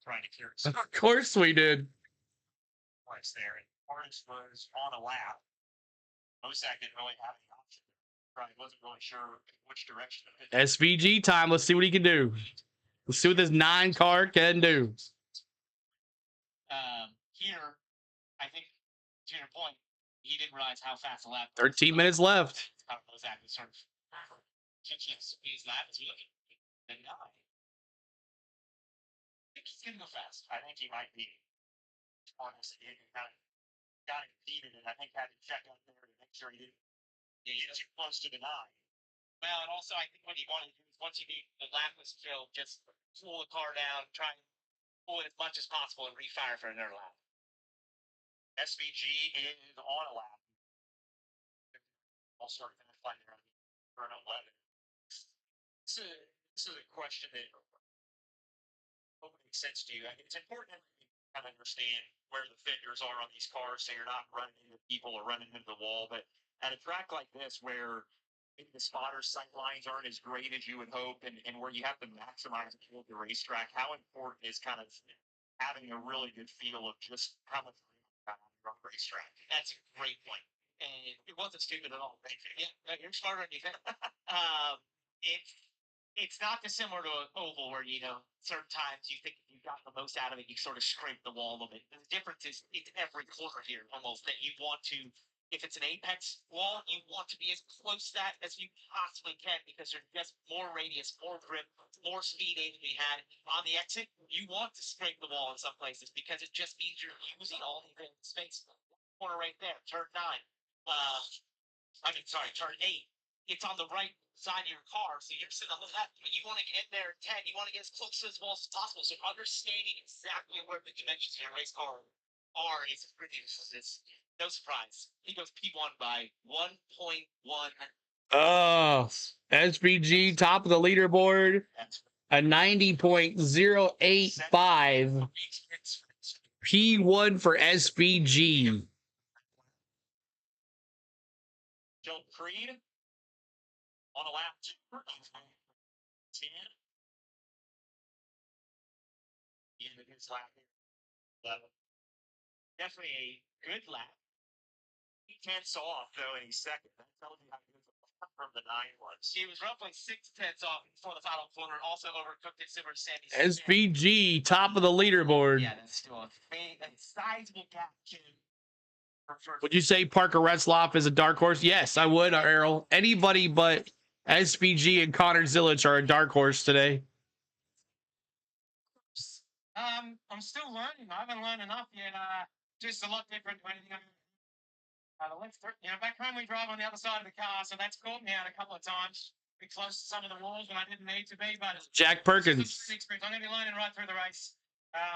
Speaker 4: trying to cure
Speaker 1: Of course we did.
Speaker 4: twice there. And Harness was on a lap. Mosak didn't really have any option. Probably wasn't really sure which direction to hit.
Speaker 1: SVG time. Let's see what he can do. Let's see what this 9 car can do.
Speaker 4: Here, I think, to your point, he didn't realize how fast the lap.
Speaker 1: 13 minutes left.
Speaker 4: How Mosak was sort of teaching his lap as well. And I think he's going to go fast. I think he might be. Honestly, he kind of got impeded, and I think had to check up there to make sure he didn't get too close to the 9. Well, and also I think what he wanted to do is once he knew the lap was filled, just pull the car down, try and pull it as much as possible, and refire for another lap. SVG is on a lap. I'll start that flight around turn 11. This is a question that hope makes sense to you. I mean, it's important to kind of understand where the fenders are on these cars so you're not running into people or running into the wall. But at a track like this where maybe the spotter's sight lines aren't as great as you would hope and where you have to maximize the racetrack, how important is kind of having a really good feel of just how much on your racetrack? That's a great point. And it wasn't stupid at all. Thank you. Yeah, you're smarter than you think. It's not dissimilar to an oval where, certain times you think you got the most out of it, you sort of scrape the wall a little bit. The difference is it's every corner here almost that you want to, if it's an apex wall, you want to be as close to that as you possibly can because there's just more radius, more grip, more speed aid to be had. On the exit, you want to scrape the wall in some places because it just means you're using all the space. Corner right there, turn 9. Turn 8. It's on the right side of your car, so you're sitting on the left, but you want to get in there at 10. You want to get as close to as well as possible. So understanding exactly where the dimensions of your race car are is pretty. It's no surprise. He goes P1 by 1.1.
Speaker 1: Oh, SVG top of the leaderboard. A 90.085. P1 for SVG.
Speaker 4: Joe Creed on a lap 2. 10. End of his lap 11. Definitely a good lap. 10ths off though, and he's second. That tells you how good from the 9 was. He was roughly 6/10 off before the final corner. Also overcooked it similar to Sandy.
Speaker 1: SVG top of the leaderboard.
Speaker 4: Yeah, that's still a sizable gap.
Speaker 1: Would you say Parker Retzlaff is a dark horse? Yes, I would, Errol. Anybody but SVG and Connor Zilic are a dark horse today.
Speaker 4: I'm still learning. I haven't learned enough yet. Just a lot different to anything back home we drive on the other side of the car, so that's caught me out a couple of times. Be close to some of the walls when I didn't need to be, but
Speaker 1: Jack Perkins.
Speaker 4: I'm going to be learning right through the race.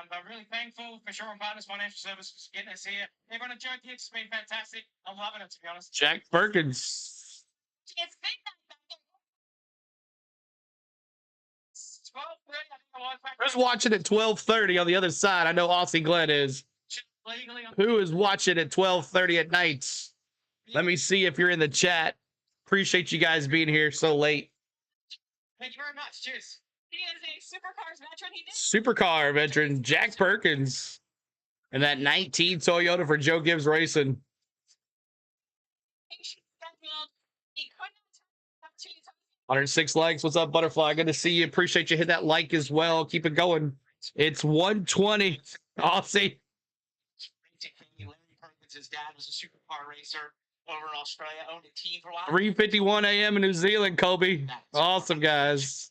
Speaker 4: But really thankful for Shaw and Partners Financial Services for getting us here. Everyone at Joe Kids has been fantastic. I'm loving it, to be honest.
Speaker 1: Jack Perkins.
Speaker 4: It's been 12:30.
Speaker 1: Who's watching at 12:30 on the other side? I know Aussie Glenn is. Who is watching at 12:30 at nights? Let me see if you're in the chat. Appreciate you guys being here so late.
Speaker 4: Thank you very much. Cheers. He is a supercars veteran.
Speaker 1: Supercar veteran, Jack Perkins. And that 19 Toyota for Joe Gibbs Racing. 106 likes. What's up, Butterfly? Good to see you. Appreciate you. Hit that like as well. Keep it going. It's 120. Aussie.
Speaker 4: His dad was a supercar racer over in Australia, owned a team for a while.
Speaker 1: 3:51 a.m. in New Zealand, Kobe. Awesome, guys.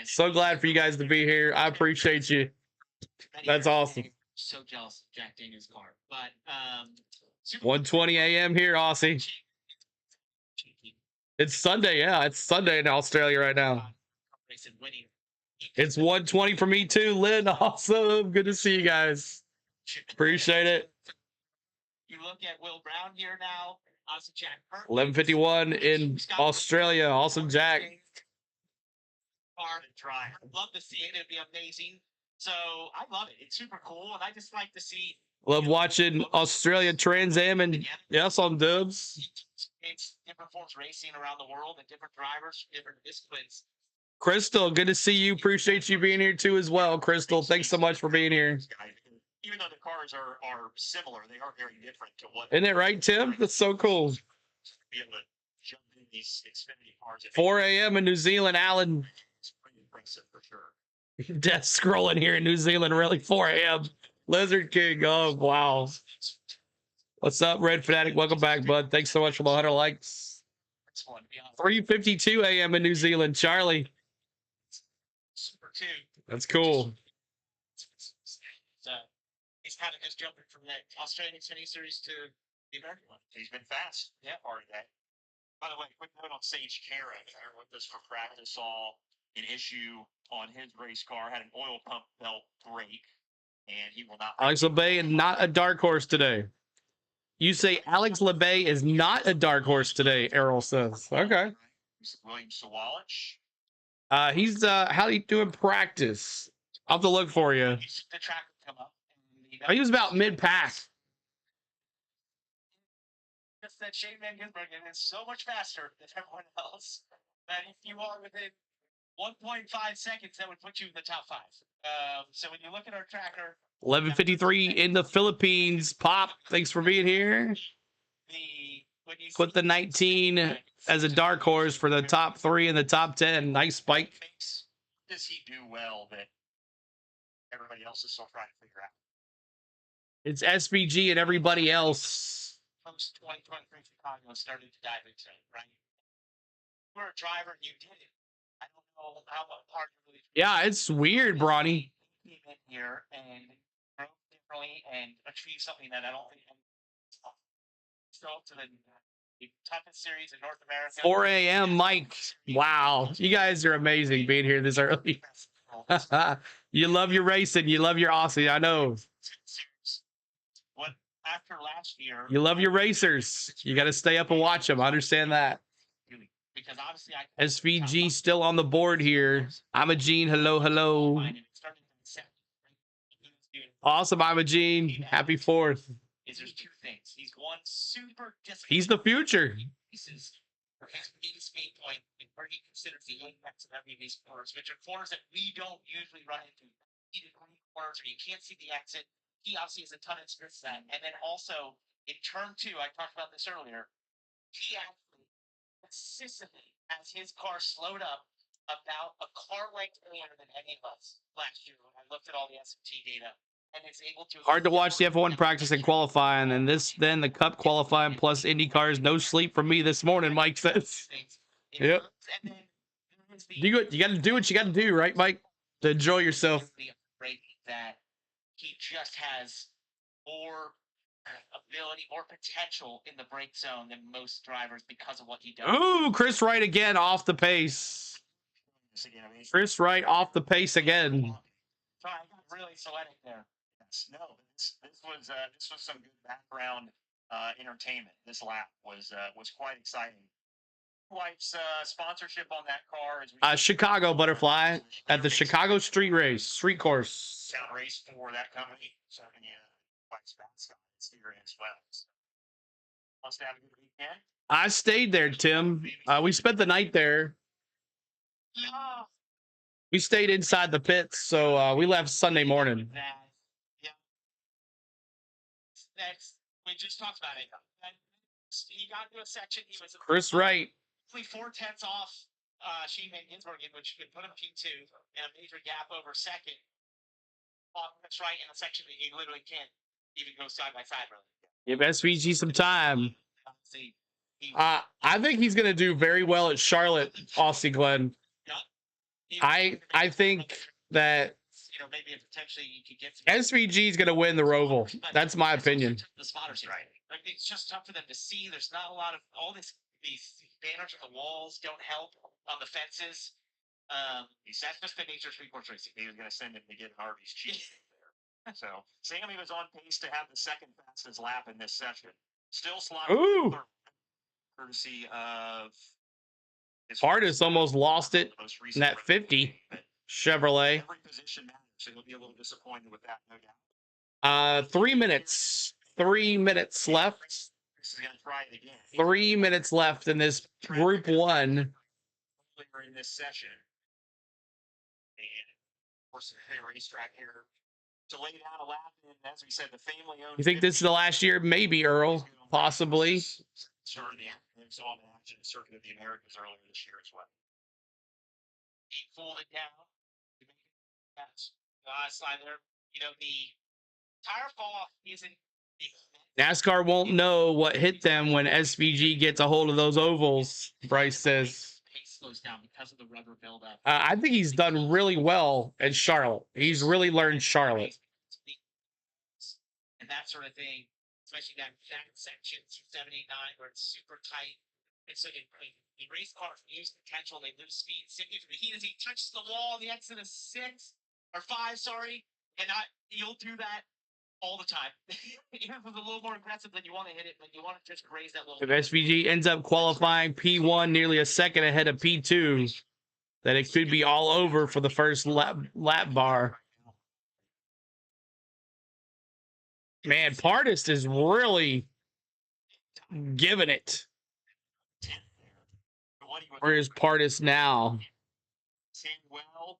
Speaker 1: So glad for you guys to be here. I appreciate you. That's awesome.
Speaker 4: So jealous of Jack Daniel's car. But
Speaker 1: 1:20 a.m. here, Aussie. It's Sunday, yeah. It's Sunday in Australia right now. It's 1:20 for me too, Lynn. Awesome. Good to see you guys. Appreciate it.
Speaker 4: You look at Will Brown here now. Awesome, Jack.
Speaker 1: 11:51 in Australia. Awesome, Jack.
Speaker 4: Hard and dry. I'd love to see it. It'd be amazing. So I love it. It's super cool, and I just like to see.
Speaker 1: Love watching Australia Trans Am and yes on dubs.
Speaker 4: it's different forms racing around the world and different drivers, different disciplines.
Speaker 1: Crystal, good to see you. Appreciate you being here too as well. Crystal, thanks so much for being here.
Speaker 4: Even though the cars are similar, they are very different to what.
Speaker 1: Isn't it right, Tim? That's so cool.
Speaker 4: Be able to jump in these Xfinity cars.
Speaker 1: 4 a.m. in New Zealand, Alan.
Speaker 4: It's pretty impressive for sure.
Speaker 1: Death scrolling here in New Zealand, really. 4 a.m. Lizard King. Oh, wow. What's up, Red Fanatic? Welcome back, bud. Thanks so much for the 100 likes. 3:52 a.m. in New Zealand, Charlie.
Speaker 4: Super 2.
Speaker 1: That's cool.
Speaker 4: He's kind of just jumping from the Australian Xfinity Series to the American one. He's been fast. Yeah, part of that. By the way, quick note on Sage Karen. With this for practice, saw an issue on his race car, had an oil pump belt break, and he will not.
Speaker 1: Alex Labay is not a dark horse today. You say Alex Labay is not a dark horse today, Errol says. Okay.
Speaker 4: William Sawalich.
Speaker 1: He's how do you do in practice? I'll have to look for you.
Speaker 4: The track would come up.
Speaker 1: He was about mid-pack.
Speaker 4: Just that Shane Van Gisbergen is so much faster than everyone else that if you are within 1.5 seconds, that would put you in the top 5. So when you look at our tracker,
Speaker 1: 11:53 in the Philippines. Pop, thanks for being here. Put the 19 as a dark horse for the top 3 and the top 10. Nice spike.
Speaker 4: Does he do well that everybody else is still trying to figure out?
Speaker 1: It's SVG and everybody else.
Speaker 4: Post 2023 Chicago started to dive into it, right? You're a driver and you did it. I don't know how hard you really.
Speaker 1: Yeah, it's weird, Bronny.
Speaker 4: Came in here and drove differently and achieved something that I don't think. So to the toughest series in North America.
Speaker 1: 4 a.m. Mike. Wow, you guys are amazing being here this early. You love your racing. You love your Aussie. I know.
Speaker 4: What after last year?
Speaker 1: You love your racers. You got to stay up and watch them. I understand that.
Speaker 4: Because obviously
Speaker 1: SVG still on the board here. I'm a Gene. Hello, hello. Awesome. I'm a Gene. Happy 4th.
Speaker 4: There's 2 things. He's one super disciplined.
Speaker 1: He's the future.
Speaker 4: Pieces for his speed point where he considers the apex of every of these corners, which are corners that we don't usually run into. Either corners or you can't see the exit. He obviously has a ton of experience in that. And then also in turn 2, I talked about this earlier. He actually consistently has his car slowed up about a car length more than any of us last year when I looked at all the SMT data. And is able to
Speaker 1: hard to watch the F1 practice and qualifying, and then the Cup qualifying plus Indy cars. No sleep for me this morning, Mike says. Yep. You got to do what you got to do, right, Mike? To enjoy yourself.
Speaker 4: That he just has more ability, more potential in the brake zone than most drivers because of what he does.
Speaker 1: Ooh, Chris Wright again off the pace. Chris Wright off the pace again.
Speaker 4: So I got really sweating there. No, this was some good background entertainment. This lap was quite exciting. Wife's sponsorship on that car is
Speaker 1: Chicago Butterfly at the Chicago Street Course.
Speaker 4: Town race for that company. So wife's mascot is here as well. So, wants to have a good weekend.
Speaker 1: I stayed there, Tim. We spent the night there.
Speaker 4: Yeah.
Speaker 1: We stayed inside the pits, so we left Sunday morning.
Speaker 4: We just talked about it. He got into a section. He was
Speaker 1: Chris Wright.
Speaker 4: 4/10 off Shane Van Gisbergen, which could put him P2 and a major gap over second. That's right in a section that he literally can't even go side by side, really.
Speaker 1: Give SVG some time. I think he's going to do very well at Charlotte, Aussie Glenn. I think that
Speaker 4: maybe potentially you could get
Speaker 1: SVG is going to win the Roval. That's my opinion.
Speaker 4: The spotters, right? Like it's just tough for them to see. There's not a lot of all these banners on the walls don't help on the fences. That's just the nature of three-course racing. He was going to send him to get Harvey's cheese there. So Sammy was on pace to have the second fastest lap in this session. Still slotted third, courtesy of.
Speaker 1: Hardest almost lost it in that 50 Chevrolet.
Speaker 4: Every position matters, so you'll be a little disappointed with that, no doubt.
Speaker 1: 3 minutes. 3 minutes left.
Speaker 6: Bruce is going to try it again.
Speaker 1: 3 minutes left in this Group 1.
Speaker 6: Earlier in this session. And of course, a racetrack here to lay down a lap. And as we said, the family owned.
Speaker 1: You think this is the last year? Maybe, Earl. Possibly.
Speaker 6: Started the saw the action circuit of the Americas earlier this year as well. He pulled it down. Slide there. You know, the tire fall off isn't.
Speaker 1: NASCAR won't know what hit them when SVG gets a hold of those ovals, Bryce says.
Speaker 6: Pace slows down because of the rubber buildup.
Speaker 1: I think he's done really well at Charlotte. He's really learned Charlotte.
Speaker 6: And that sort of thing, especially that section 7, 8, 9, where it's super tight. And so in race cars use potential, they lose speed simply from the heat as he touches the wall on the exit of 6 or 5, sorry. And you'll do that all the time. Even if it's a little more aggressive than you want to hit it, but you want to just graze that little.
Speaker 1: If SVG ends up qualifying P1 nearly a second ahead of P2, then it could be all over for the first lap bar. Man, Pardist is really giving it. Where is Pardist now?
Speaker 6: Well,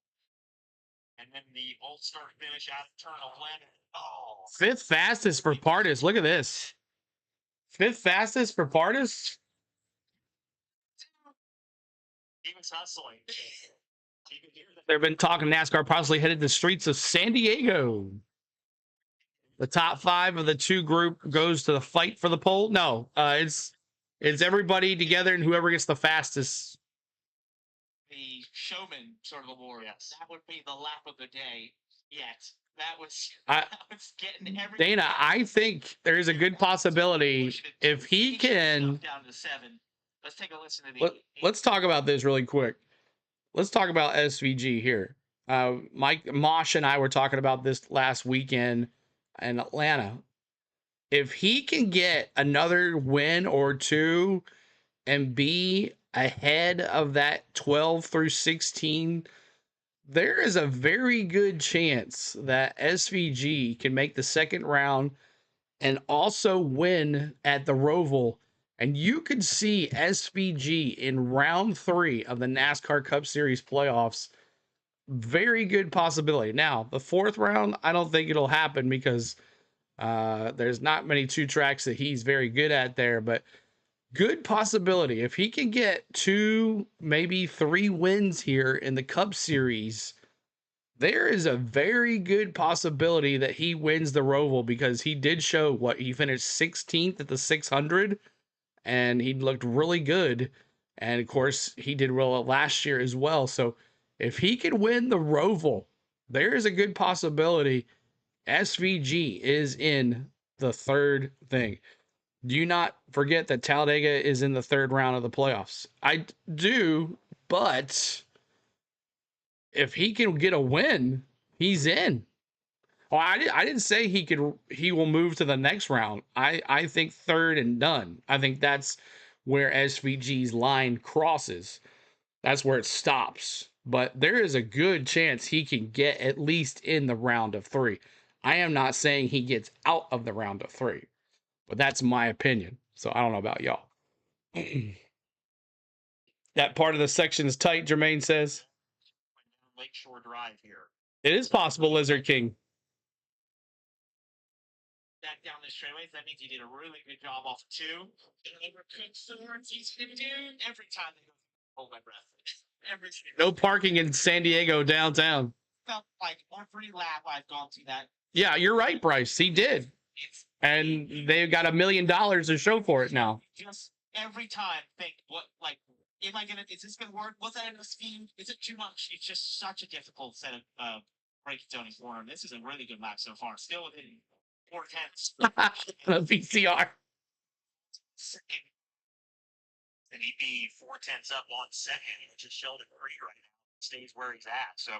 Speaker 6: and then the all-star finish out of turn 11. Oh.
Speaker 1: 5th fastest for Pardist. Look at this. 5th fastest for Pardist.
Speaker 6: He was hustling.
Speaker 1: They've been talking NASCAR possibly headed to the streets of San Diego. The top 5 of the 2 group goes to the fight for the pole. No, it's everybody together and whoever gets the fastest.
Speaker 6: The showman sort of award. Yes. That would be the lap of the day. Yet that was getting everything.
Speaker 1: Dana, I think there's a good possibility if he can.
Speaker 6: Down to 7. Let's take a listen to the.
Speaker 1: Let's talk about this really quick. Let's talk about SVG here. Mike Mosh and I were talking about this last weekend in Atlanta. If he can get another win or 2 and be ahead of that 12 through 16, there is a very good chance that SVG can make the second round and also win at the Roval. And you could see SVG in round 3 of the NASCAR Cup Series playoffs. Very good possibility. Now, the 4th round, I don't think it'll happen because there's not many 2 tracks that he's very good at there, but good possibility. If he can get 2, maybe 3 wins here in the Cup Series, there is a very good possibility that he wins the Roval because he did show he finished 16th at the 600 and he looked really good. And of course, he did well last year as well. So if he can win the Roval, there is a good possibility SVG is in the 3rd thing. Do not forget that Talladega is in the 3rd round of the playoffs. I do, but if he can get a win, he's in. Well, I didn't say he will move to the next round. I think 3rd and done. I think that's where SVG's line crosses. That's where it stops. But there is a good chance he can get at least in the round of 3. I am not saying he gets out of the round of 3, but that's my opinion. So I don't know about y'all. That part of the section is tight, Jermaine says.
Speaker 6: Lakeshore Drive here.
Speaker 1: It is possible, Lizard King.
Speaker 6: Back down the straightaways, that means he did a really good job off 2. Overcooked swords, he's gonna do every time they go. Hold my breath.
Speaker 1: No parking in San Diego downtown.
Speaker 6: Felt like every lap I've gone to that.
Speaker 1: Yeah, you're right, Bryce. He did. And they've got $1 million to show for it now.
Speaker 6: Just every time think, is this gonna work? Was that enough speed? Is it too much? It's just such a difficult set of breaking Tony's corner. This is a really good lap so far. Still within 4 tenths.
Speaker 1: The VCR.
Speaker 6: And he'd be 4 tenths up on 2nd, which is Sheldon Creed right now. Stays where he's at. So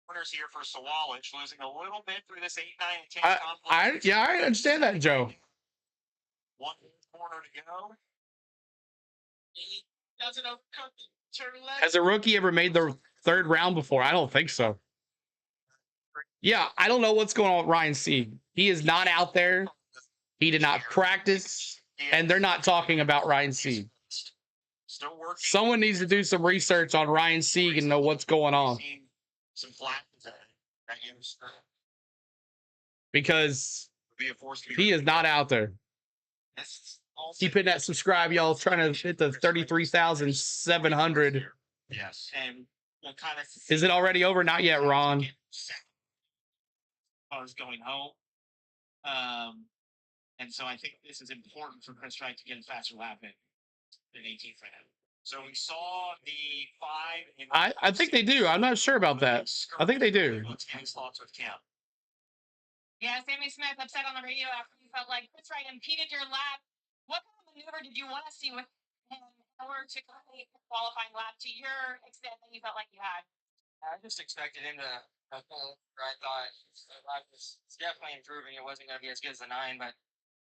Speaker 6: corners here for Sawallich, losing a little bit through this 8, 9, and 10 conflict.
Speaker 1: I understand that, Joe.
Speaker 6: 1 corner to go. He doesn't overcut turn left.
Speaker 1: Has a rookie ever made the 3rd round before? I don't think so. Yeah, I don't know what's going on with Ryan Sieg. He is not out there. He did not practice, and they're not talking about Ryan Sieg.
Speaker 6: Still working.
Speaker 1: Someone needs to do some research on Ryan Sieg and know what's going on.
Speaker 6: Some flat that game's
Speaker 1: Because
Speaker 6: be a force
Speaker 1: he is not out there. Keep hitting that subscribe, y'all. Trying to hit the 33,700.
Speaker 6: Yes, and we'll kind of.
Speaker 1: Is it already over? Not yet, Ron.
Speaker 6: I was going home, and so I think this is important for Chris Wright to get a faster lap in than 18 for him. So we saw the 5.
Speaker 1: I think they do. I'm not sure about that. I think they do.
Speaker 6: What's Kenny's thoughts with Cam?
Speaker 2: Yeah, Sammy Smith upset on the radio after you felt like Chris Wright impeded your lap. What kind of maneuver did you want to see with him in order to complete the qualifying lap to your extent that you felt like you had?
Speaker 6: I just expected him to. I thought the lap was definitely improving. It wasn't going to be as good as the 9, but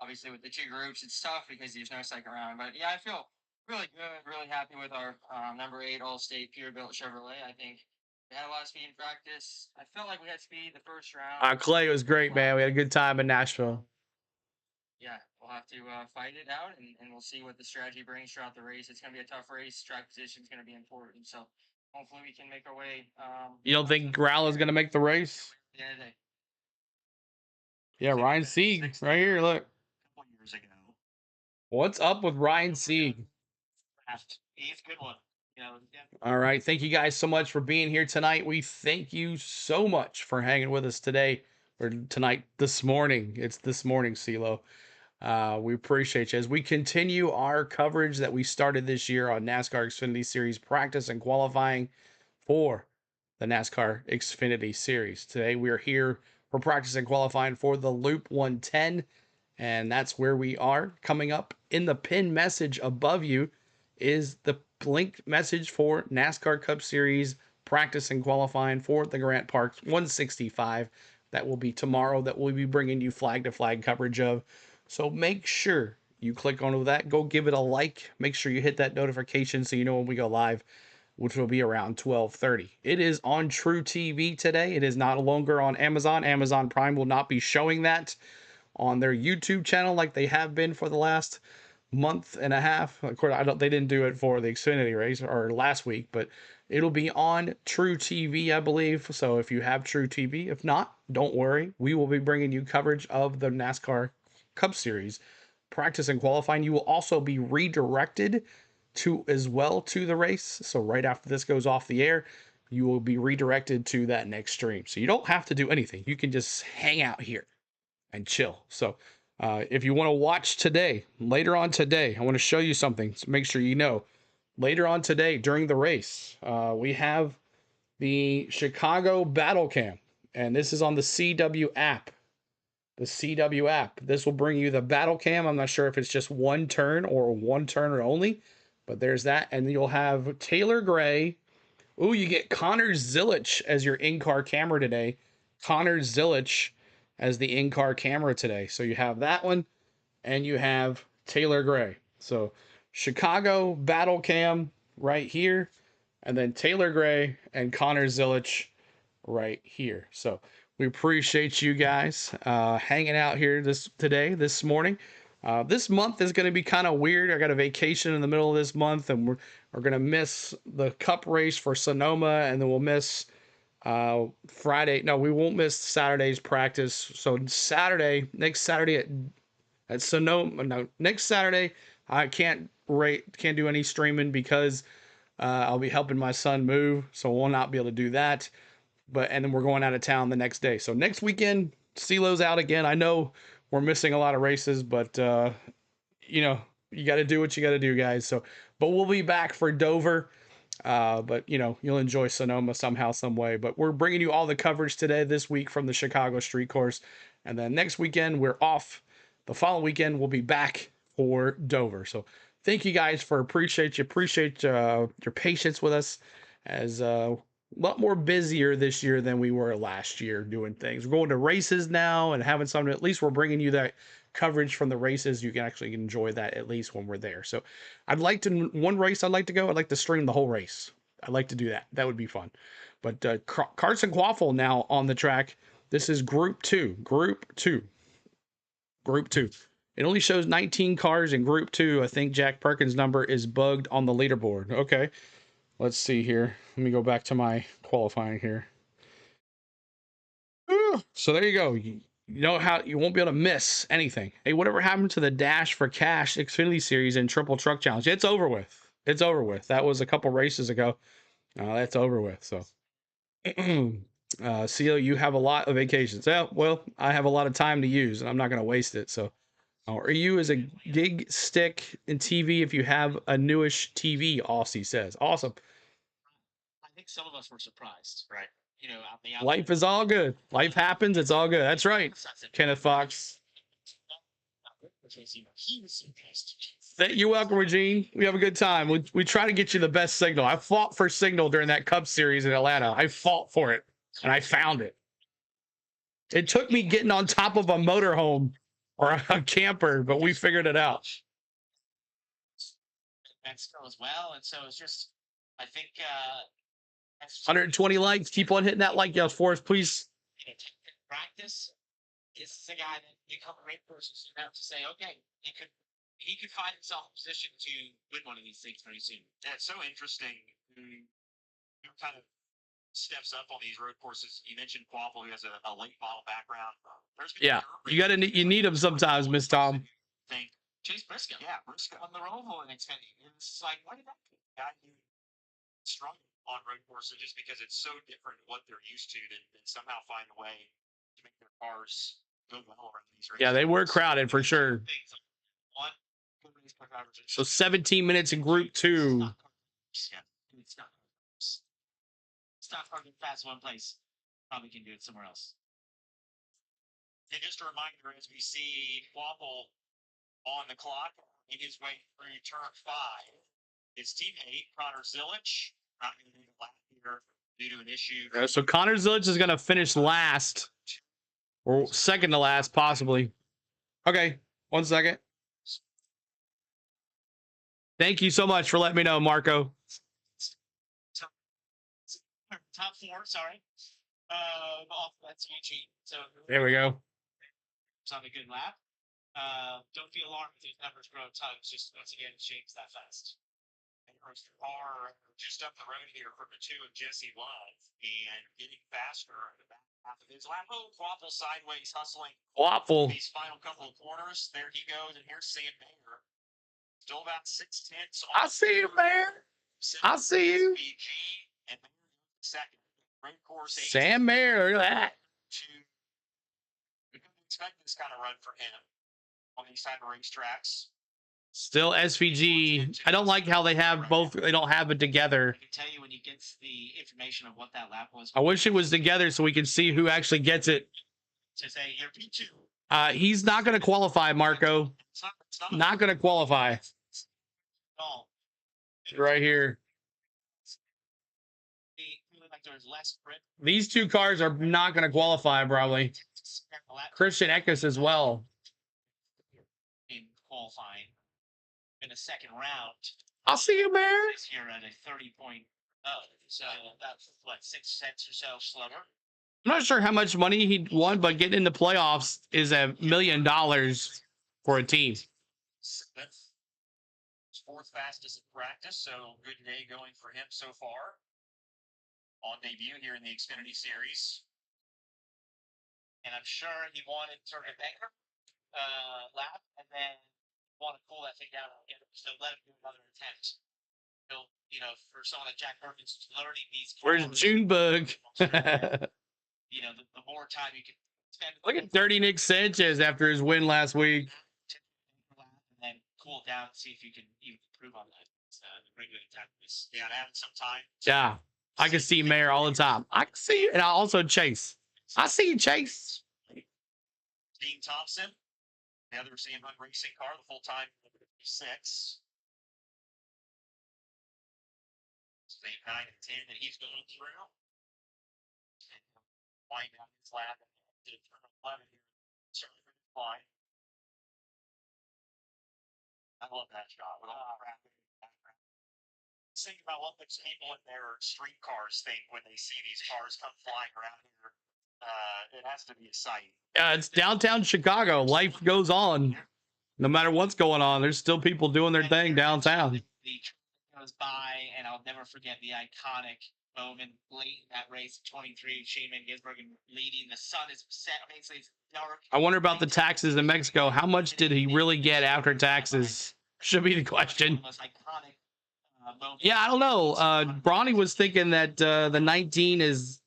Speaker 6: obviously with the 2 groups, it's tough because there's no second round. But yeah, I feel really good, really happy with our number 8 All-State Peterbilt Chevrolet. I think we had a lot of speed in practice. I felt like we had speed the first round.
Speaker 1: Clay was great, man. We had a good time in Nashville.
Speaker 6: Yeah, we'll have to fight it out, and we'll see what the strategy brings throughout the race. It's going to be a tough race. Track position is going to be important. So hopefully we can make our way.
Speaker 1: You don't think Growler's going to make the race? Yeah, Ryan Sieg right here. Look.
Speaker 6: A couple years ago.
Speaker 1: What's up with Ryan Sieg?
Speaker 6: He's a good one. You know, yeah.
Speaker 1: All right. Thank you guys so much for being here tonight. We thank you so much for hanging with us today or tonight, this morning. It's this morning, CeeLo. We appreciate you as we continue our coverage that we started this year on NASCAR Xfinity Series practice and qualifying for the NASCAR Xfinity Series. Today we are here for practice and qualifying for the Loop 110, and that's where we are. Coming up in the pin message above you is the link message for NASCAR Cup Series practice and qualifying for the Grant Park 165. That will be tomorrow, that we'll be bringing you flag to flag coverage of. So make sure you click onto that, go give it a like, make sure you hit that notification so you know when we go live, which will be around 12:30. It is on True TV today. It is not longer on Amazon. Amazon Prime will not be showing that on their YouTube channel like they have been for the last month and a half. Of course, they didn't do it for the Xfinity race or last week, but it'll be on True TV, I believe. So if you have True TV, if not, don't worry. We will be bringing you coverage of the NASCAR Cup Series practice and qualifying. You will also be redirected to the race. So right after this goes off the air, you will be redirected to that next stream. So you don't have to do anything. You can just hang out here and chill. So if you want to watch today, later on today, I want to show you something. So make sure you know. Later on today, during the race, we have the Chicago Battle Cam, and this is on the CW app. The CW app. This will bring you the Battle Cam. I'm not sure if it's just one turn or one turner only, but there's that. And you'll have Taylor Gray. Ooh, you get Connor Zilisch as your in-car camera today. Connor Zilisch as the in-car camera today. So you have that one, and you have Taylor Gray. So Chicago Battle Cam right here, and then Taylor Gray and Connor Zilisch right here. So we appreciate you guys hanging out here this morning. This month is going to be kind of weird. I got a vacation in the middle of this month, and we're going to miss the Cup race for Sonoma, and then we'll miss Friday. No, we won't miss Saturday's practice. So next Saturday at Sonoma. No, next Saturday I can't do any streaming because I'll be helping my son move, so we'll not be able to do that. And then we're going out of town the next day. So next weekend, CeeLo's out again. I know we're missing a lot of races, but you got to do what you got to do, guys. So, but we'll be back for Dover. But you'll enjoy Sonoma somehow, some way. But we're bringing you all the coverage this week from the Chicago Street Course, and then next weekend we're off. The following weekend we'll be back for Dover. So thank you guys appreciate your patience with us as a lot more busier this year than we were last year doing things. We're going to races now and having something. At least we're bringing you that coverage from the races. You can actually enjoy that at least when we're there. So one race I'd like to go. I'd like to stream the whole race. I'd like to do that. That would be fun. But Carson Quaffle now on the track. This is Group 2. It only shows 19 cars in Group 2. I think Jack Perkins' number is bugged on the leaderboard. Okay. Let's see here. Let me go back to my qualifying here. So there you go. You know how you won't be able to miss anything. Hey, whatever happened to the Dash for Cash Xfinity Series and Triple Truck Challenge? It's over with. It's over with. That was a couple races ago. That's over with. So, CO, you have a lot of vacations. Yeah, well, I have a lot of time to use, and I'm not going to waste it. So, or you as a gig stick in TV if you have a newish TV, Aussie says. Awesome.
Speaker 4: I think some of us were surprised, right? You know, out the
Speaker 1: Life is all good. Life happens. It's all good. That's right. Kenneth Fox.
Speaker 4: He was surprised.
Speaker 1: You're welcome, Regine. We have a good time. We try to get you the best signal. I fought for signal during that Cup Series in Atlanta. I fought for it, and I found it. It took me getting on top of a motorhome or a camper, but we figured it out.
Speaker 4: Mexico as well, and so it's just, I think,
Speaker 1: 120 likes. Keep on hitting that like yell for us, please.
Speaker 4: Practice. This is a guy that become a great person. So you have to say, okay, he could find himself in a position to win one of these things very soon. And it's so interesting who kind of steps up on these road courses. You mentioned Quaffle, who has a late model background.
Speaker 1: Yeah, you need him sometimes, Miss Tom.
Speaker 4: Think Chase Briscoe. Yeah, Briscoe on the Roval and Xfinity. It's like, why did that guy struggle on road courses just because it's so different what they're used to than somehow find a way to make their cars go well around these races.
Speaker 1: Yeah, they were crowded for sure. So 17 minutes in Group 2.
Speaker 4: It's not hard to fast one place. Probably can do it somewhere else. And just a reminder, as we see Quaffle on the clock in his way through turn 5, his teammate Connor Zilich not going to do the lap here due to an issue.
Speaker 1: So Connor Zilich is going to finish last, or second to last, possibly. Okay, 1 second. Thank you so much for letting me know, Marco.
Speaker 4: Top 4, sorry. Off SVG. So
Speaker 1: there we go.
Speaker 4: It's on a good lap. Don't be alarmed if these numbers grow tons. Just once again, change that fast. And are just up the road here from the 2 of Jesse Love and getting faster in the back half of his lap. Oh, Quaffle sideways hustling.
Speaker 1: Quaffle.
Speaker 4: These final couple of corners. There he goes, and here's Sam Mayer. Still about 6 tenths.
Speaker 1: I see you, Mayer. I see you.
Speaker 4: And second. Great course.
Speaker 1: Sam Mayer, look at that.
Speaker 4: We couldn't expect this kind of run for him on these type of racetracks.
Speaker 1: Still SVG. I don't like how they have both. They don't have it together.
Speaker 4: I can tell you when he gets the information of what that lap was.
Speaker 1: I wish it was together so we can see who actually gets it.
Speaker 4: To say you're P2.
Speaker 1: He's not going to qualify, Marco. Not going to qualify. Right here. These 2 cars are not going to qualify, probably. Christian Eckes as well.
Speaker 4: In qualifying in the second round.
Speaker 1: I'll see you, Mayor.
Speaker 4: Here at a 30.0. So that's what, 6 cents or so slower.
Speaker 1: I'm not sure how much money he won, but getting in the playoffs is $1 million for a team.
Speaker 4: 4th fastest in practice, so good day going for him so far. On debut here in the Xfinity Series. And I'm sure he wanted sort of a bigger lap and then want to pull that thing down again. So let him do another attempt. He'll, for someone like Jack Perkins learning these.
Speaker 1: Where's Junebug?
Speaker 4: The more time you can spend.
Speaker 1: Look at Dirty Nick Sanchez after his win last week.
Speaker 4: And then cool down and see if you can even improve on that. It's a pretty good attack. Yeah, having some time.
Speaker 1: Yeah. I can see Mayer all the time. I can see you. And I also Chase. I see you, Chase.
Speaker 4: Dean Thompson, the other Sam Hunt racing car, the full-time 6. 8, 9, and 10 that he's going through. And wind down his lap and did turn 11 here. Certainly for the fly. I love that shot. With all the rapid background. Think about what the people in their street cars think when they see these cars come flying around here. It has to be a sight.
Speaker 1: Yeah, it's downtown Chicago. Life goes on. No matter what's going on, there's still people doing their thing downtown.
Speaker 6: The train goes by, and I'll never forget the iconic moment late in that race, 23, Shane Van Gisbergen leading. The sun is set, basically it's dark.
Speaker 1: I wonder about the taxes in Mexico. How much did he really get after taxes? Should be the question. Yeah, I don't know. Bronny was thinking that the 19 is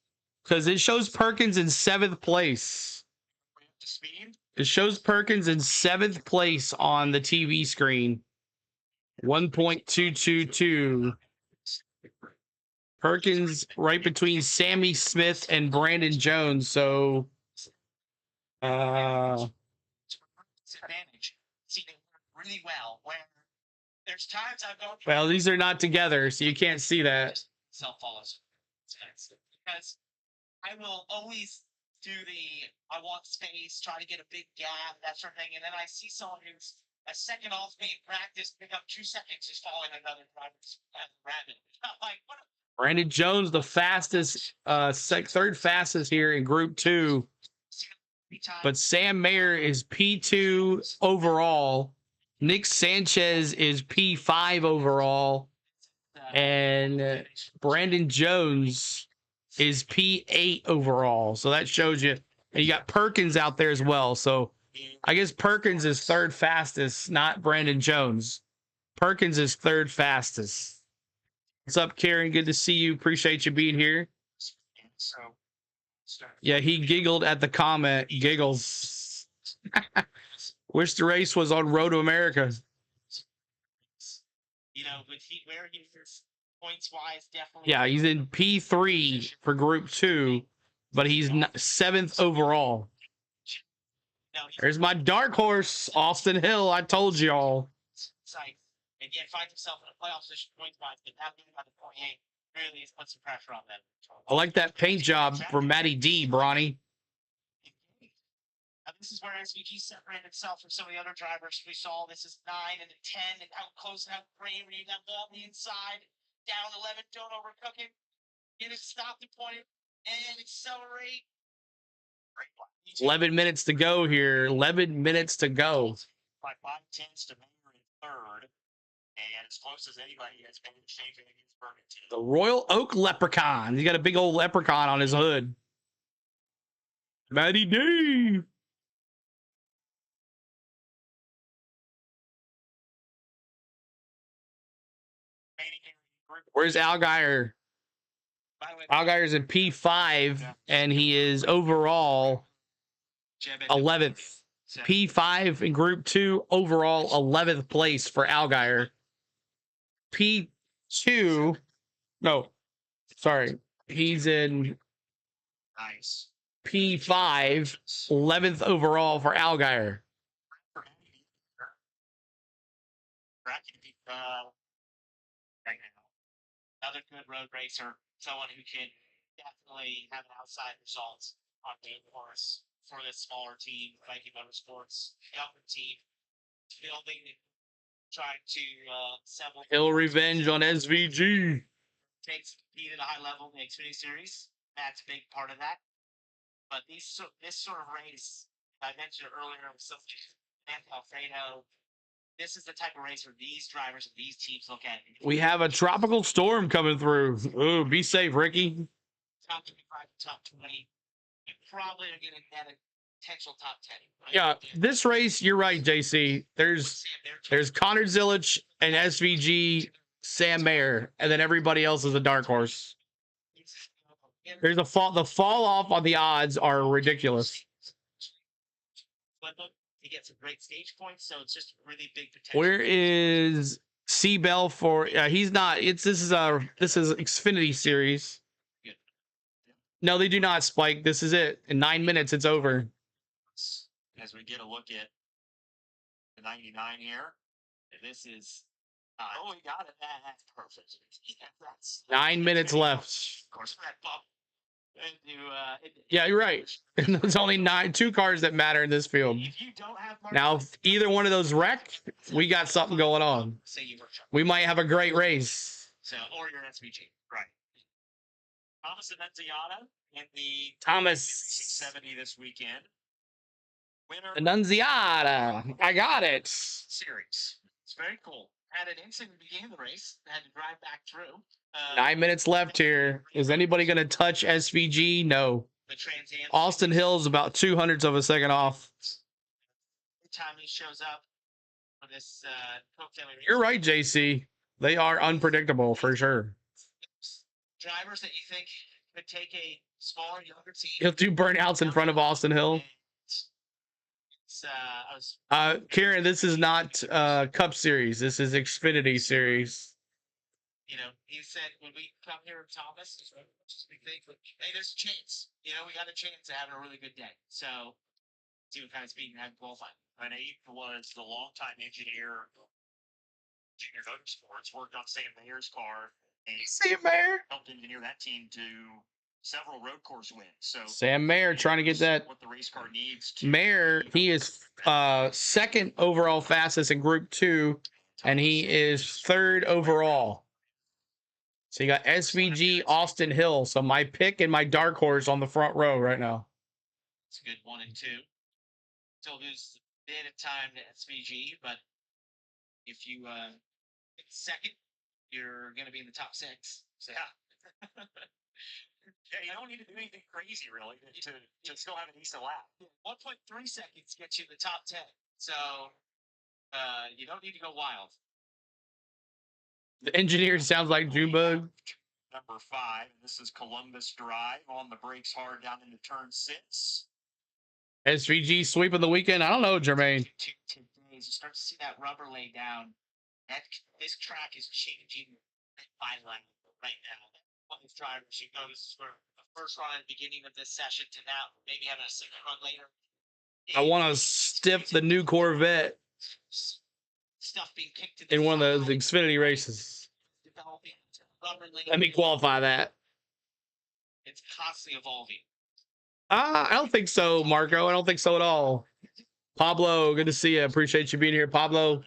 Speaker 1: because it shows Perkins in 7th place. It shows Perkins in 7th place on the TV screen. 1.222. Perkins right between Sammy Smith and Brandon Jones. So,
Speaker 6: advantage seating really well. Where there's times I've gone.
Speaker 1: Well, these are not together, so you can't see that.
Speaker 6: Self follows because I will always do I want space, try to get a big gap, that sort of thing, and then I see someone who's a second off me in practice, pick up 2 seconds, just following another driver's rabbit. I'm like, what?
Speaker 1: Brandon Jones, the fastest, 3rd fastest here in Group 2. But Sam Mayer is P2 overall. Nick Sanchez is P5 overall. And Brandon Jones is P8 overall. So that shows you. And you got Perkins out there as well. So I guess Perkins is 3rd fastest, not Brandon Jones. Perkins is 3rd fastest. What's up, Karen? Good to see you. Appreciate you being here. Yeah, he giggled at the comment. Giggles. Wish the race was on Road to America.
Speaker 6: You know, with where he is points wise, definitely.
Speaker 1: Yeah, he's in P3 for Group 2, but he's 7th overall. There's my dark horse, Austin Hill. I told y'all.
Speaker 6: And yet finds himself in a playoff position points wise, but now being about the 28 really has put some pressure on them.
Speaker 1: I like that paint job for Matty D, Bronny.
Speaker 6: Now, this is where SVG separated itself from some of the other drivers we saw. This is 9 and 10, and how close and how great when you got ball on the inside. Down 11, don't overcook it. Get it stopped and pointed, and accelerate.
Speaker 1: 11 minutes to go here. 11 minutes to go.
Speaker 6: By 5/10 to Mayer in 3rd. And as close as anybody has been shaving against Bergen.
Speaker 1: The Royal Oak Leprechaun. He's got a big old leprechaun on his hood. Matty D. Where's Allgaier? Allgaier's in P5, and he is overall 11th. P5 in Group 2, overall 11th place for Allgaier. P2, no, sorry, he's in P5, 11th overall for Allgaier.
Speaker 6: Another good road racer, someone who can definitely have an outside result on game course for this smaller team, Viking Motorsports, younger team, building, trying to assemble.
Speaker 1: Hill revenge on SVG.
Speaker 6: Takes compete at a high level in the Xfinity Series. That's a big part of that. But this sort of race, I mentioned earlier, with Alfredo. This is the type of race where these drivers and these teams look at.
Speaker 1: We have a tropical storm coming through. Ooh, be safe, Ricky.
Speaker 6: Top 25, top 20. You probably are going to get a potential top 10. Right?
Speaker 1: Yeah, this race, you're right, JC. There's Connor Zilic and SVG, Sam Mayer, and then everybody else is a dark horse. There's the fall off on the odds are ridiculous.
Speaker 6: He gets some great stage points, so it's just really big potential.
Speaker 1: Where is C-Bell for? He's not. This is Xfinity Series. No, they do not, Spike. This is it. In 9 minutes, it's over.
Speaker 6: As we get a look at the 99 here, this is. Oh, we got it. That's perfect. Yeah, that's
Speaker 1: 9 minutes left.
Speaker 6: Of course, that bump.
Speaker 1: Yeah, you're right. There's only 2 cars that matter in this field. Now, if either one of those wreck, we got something going on. We might have a great race.
Speaker 6: So, or you're an SVG, right? Thomas Avenziano in the
Speaker 1: Thomas
Speaker 6: 670 this weekend. Winner
Speaker 1: Annunziata. I got it.
Speaker 6: series. It's very cool. Had an incident begin the race. Had to drive back through.
Speaker 1: 9 minutes left here. Is anybody going to touch SVG? No.
Speaker 6: The Trans Am.
Speaker 1: Austin Hill's about 200ths of a second off.
Speaker 6: Time he shows up for this
Speaker 1: You're right, JC. They are unpredictable for sure.
Speaker 6: Drivers that you think could take a smaller, younger team.
Speaker 1: He'll do burnouts in front of Austin Hill. Karen, this is not Cup Series. This is Xfinity Series.
Speaker 6: You know, he said when we come here, Thomas, we think, hey, there's a chance. You know, we got a chance of having a really good day. So, see what kind of speed you have qualifying.
Speaker 2: And Abe was the longtime engineer of Junior Motorsports, worked on Sam Mayer's car, and
Speaker 1: Sam Mayer
Speaker 2: helped engineer that team to several road course wins. So
Speaker 1: Sam Mayer trying to get that.
Speaker 2: What the race car needs.
Speaker 1: Mayer, he is second overall fastest in Group 2, and he is third overall. So you got SVG, Austin Hill. So my pick and my dark horse on the front row right now.
Speaker 6: It's a good 1 and 2. Still lose a bit of time to SVG, but if you get second, you're going to be in the top 6. So
Speaker 2: yeah. Yeah, you don't need to do anything crazy really to still have a decent lap.
Speaker 6: 1.3 seconds gets you in the top 10. So you don't need to go wild.
Speaker 1: The engineer sounds like Junebug.
Speaker 2: Number 5, and this is Columbus Drive on the brakes hard down into turn 6.
Speaker 1: SVG sweeping the weekend. I don't know, Jermaine.
Speaker 6: 2 days, you start to see that rubber lay down. This track is changing by line right now. One of the drivers, she goes for the first run at the beginning of this session to now maybe having a second run later.
Speaker 1: I want to stiff the new Corvette
Speaker 6: Stuff being kicked to the
Speaker 1: in one of
Speaker 6: side,
Speaker 1: those Xfinity races.
Speaker 6: developing rubber lay
Speaker 1: Let me qualify that.
Speaker 6: It's constantly evolving.
Speaker 1: I don't think so, Marco. I don't think so at all. Pablo, good to see you. Appreciate you being here, Pablo.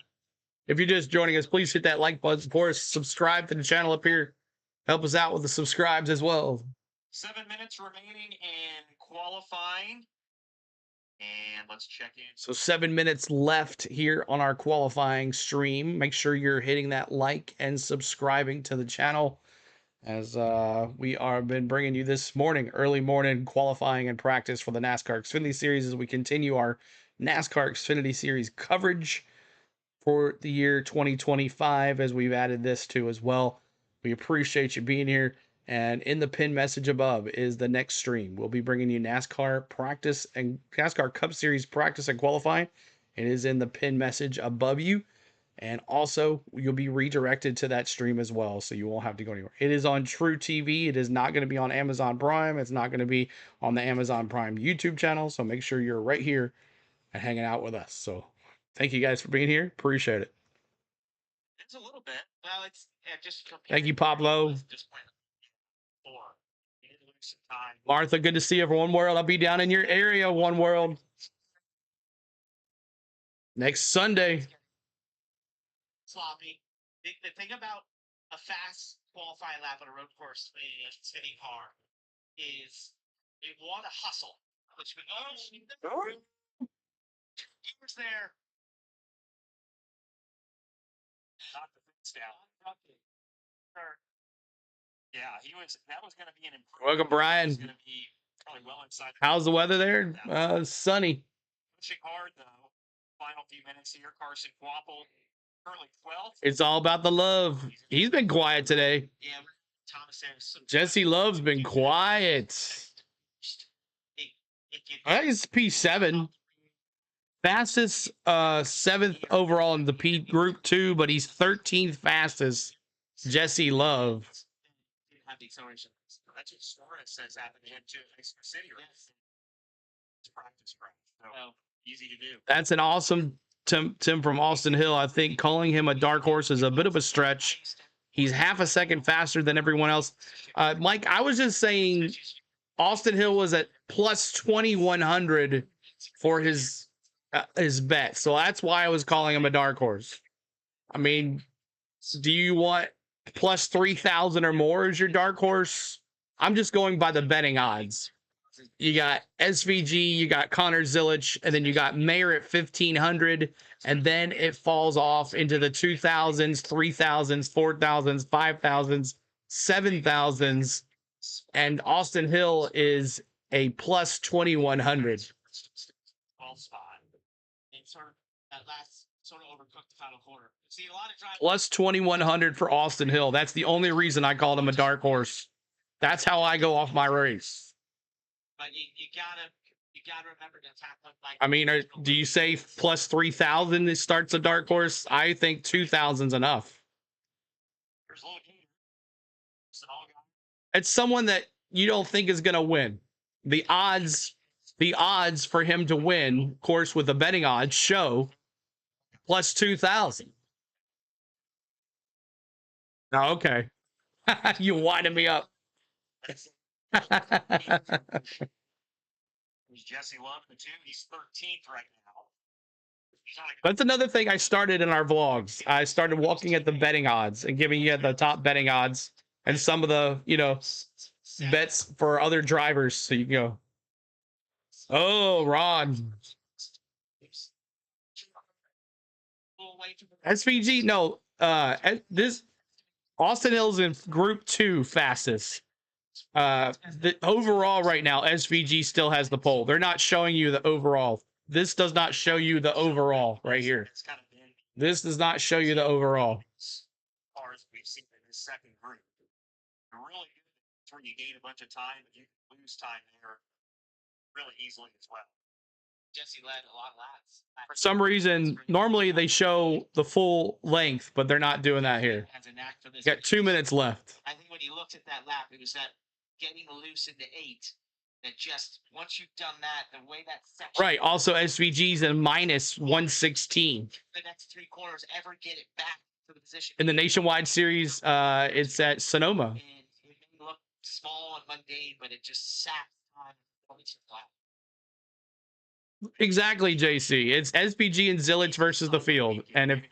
Speaker 1: If you're just joining us, please hit that like button for us. Subscribe to the channel up here. Help us out with the subscribes as well.
Speaker 2: 7 minutes remaining in qualifying. And let's check in.
Speaker 1: So 7 minutes left here on our qualifying stream. Make sure you're hitting that like and subscribing to the channel as we are been bringing you this morning, early morning qualifying and practice for the NASCAR Xfinity Series as we continue our NASCAR Xfinity Series coverage for the year 2025 as we've added this to as well. We appreciate you being here. And in the pin message above is the next stream. We'll be bringing you NASCAR practice and NASCAR Cup Series practice and qualifying. It is in the pin message above you. And also, you'll be redirected to that stream as well, so you won't have to go anywhere. It is on True TV. It is not going to be on Amazon Prime. It's not going to be on the Amazon Prime YouTube channel. So make sure you're right here and hanging out with us. So thank you guys for being here. Appreciate it.
Speaker 6: It's a little bit. Well, it's just.
Speaker 1: Thank you, Pablo. Martha, good to see you for One World. I'll be down in your area, One World, next Sunday.
Speaker 6: Sloppy. The thing about a fast qualifying lap on a road course in a spinning car is they want to hustle. Which he was there.
Speaker 2: Knock the fence down. Yeah, that was going to be an improvement.
Speaker 1: Welcome, Brian.
Speaker 2: Going to be probably well inside.
Speaker 1: How's the weather there? Sunny.
Speaker 2: Pushing hard though. Final few minutes here. Carson Quapple, currently 12th.
Speaker 1: It's all about the love. He's been quiet today.
Speaker 6: Yeah, Thomas Harris.
Speaker 1: Jesse Love's been quiet. I think it's P7. Fastest 7th overall in the P Group 2, but he's 13th fastest. Jesse Love.
Speaker 6: Didn't have the acceleration.
Speaker 2: That's what Suarez says happened to him too in Mexico City. Right? It's practice crash. So easy to do.
Speaker 1: That's an awesome Tim from Austin Hill. I think calling him a dark horse is a bit of a stretch. He's half a second faster than everyone else. Mike, I was just saying Austin Hill was at plus 2,100 for his bet. So that's why I was calling him a dark horse. I mean, do you want plus 3,000 or more as your dark horse? I'm just going by the betting odds. you got SVG, you got Connor Zilich, and then you got Mayer at 1,500, and then it falls off into the 2,000s, 3,000s, 4,000s, 5,000s, 7,000s, and Austin Hill is a plus 2,100.
Speaker 6: 12 spot. And sort of that last sort of overcooked the final quarter. See, a lot of drivers.
Speaker 1: Plus 2,100 for Austin Hill. That's the only reason I called him a dark horse. That's how I go off my race.
Speaker 6: But you gotta remember to attack like.
Speaker 1: I mean, do you say plus 3,000 it starts a dark horse? I think 2,000's enough.
Speaker 6: There's a little game.
Speaker 1: It's someone that you don't think is going to win. The odds for him to win, of course, with the betting odds show plus 2,000. Oh, okay. You winded me up.
Speaker 6: Jesse Love, the 2. He's 13th right now.
Speaker 1: That's another thing I started in our vlogs. I started looking at the betting odds and giving you the top betting odds and some of the, bets for other drivers. So you can go, oh, Ron. SVG, no. This Austin Hill's in Group 2 fastest. The overall right now, SVG still has the pole. They're not showing you the overall. This does not show you the overall right here. This does not show you the overall.
Speaker 6: Cars we've seen in this second group. They're really good. It's where you gain a bunch of time, but you can lose time there really easily as well. Jesse led a lot of laps.
Speaker 1: For some reason, normally they show the full length, but they're not doing that here. Got 2 minutes left.
Speaker 6: I think when you looked at that lap, it was that getting loose into 8. That just once you've done that, the way that section.
Speaker 1: Right. Also, SVG's in minus 116.
Speaker 6: The next 3 corners ever get it back to the position.
Speaker 1: In the Nationwide Series, it's at Sonoma.
Speaker 6: And it may look small and mundane, but it just saps time.
Speaker 1: Exactly, JC. It's SVG and Zilich versus the field. And if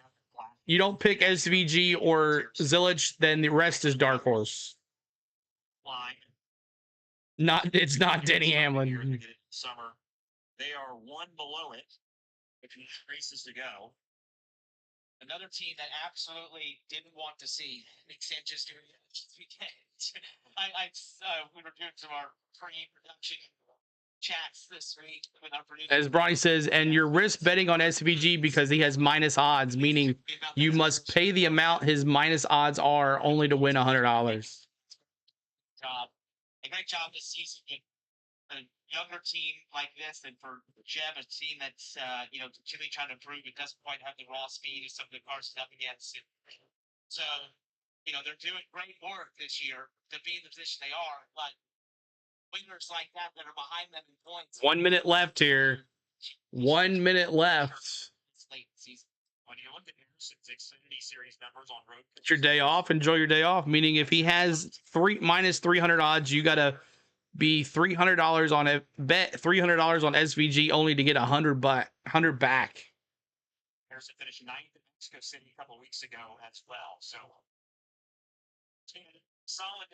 Speaker 1: you don't pick SVG or Zilich, then the rest is dark horse. It's not Denny Hamlin.
Speaker 6: Summer, they are 1 below it. With races to go. Another team that absolutely didn't want to see Nick Sanchez doing it this weekend. We were doing some of our pre-production chats this week with our producer.
Speaker 1: As Bronny says, and you're risk betting on SVG because he has minus odds, meaning you must pay the amount his minus odds are only to win $100.
Speaker 6: A great job this season. A younger team like this, and for Jeb, a team that's really trying to prove it doesn't quite have the raw speed of some of the cars it's up against. So, they're doing great work this year to be in the position they are, but winners like that are behind them in points.
Speaker 1: 1 minute left here. 1 minute left.
Speaker 6: It's late season. When you look at Harrison's Xfinity Series numbers on road,
Speaker 1: It's your day off. Enjoy your day off. Meaning, if he has minus 300 odds, you gotta be $300 on it. Bet $300 on SVG only to get 100 back.
Speaker 6: Harrison finished 9th in Mexico City a couple of weeks ago as well.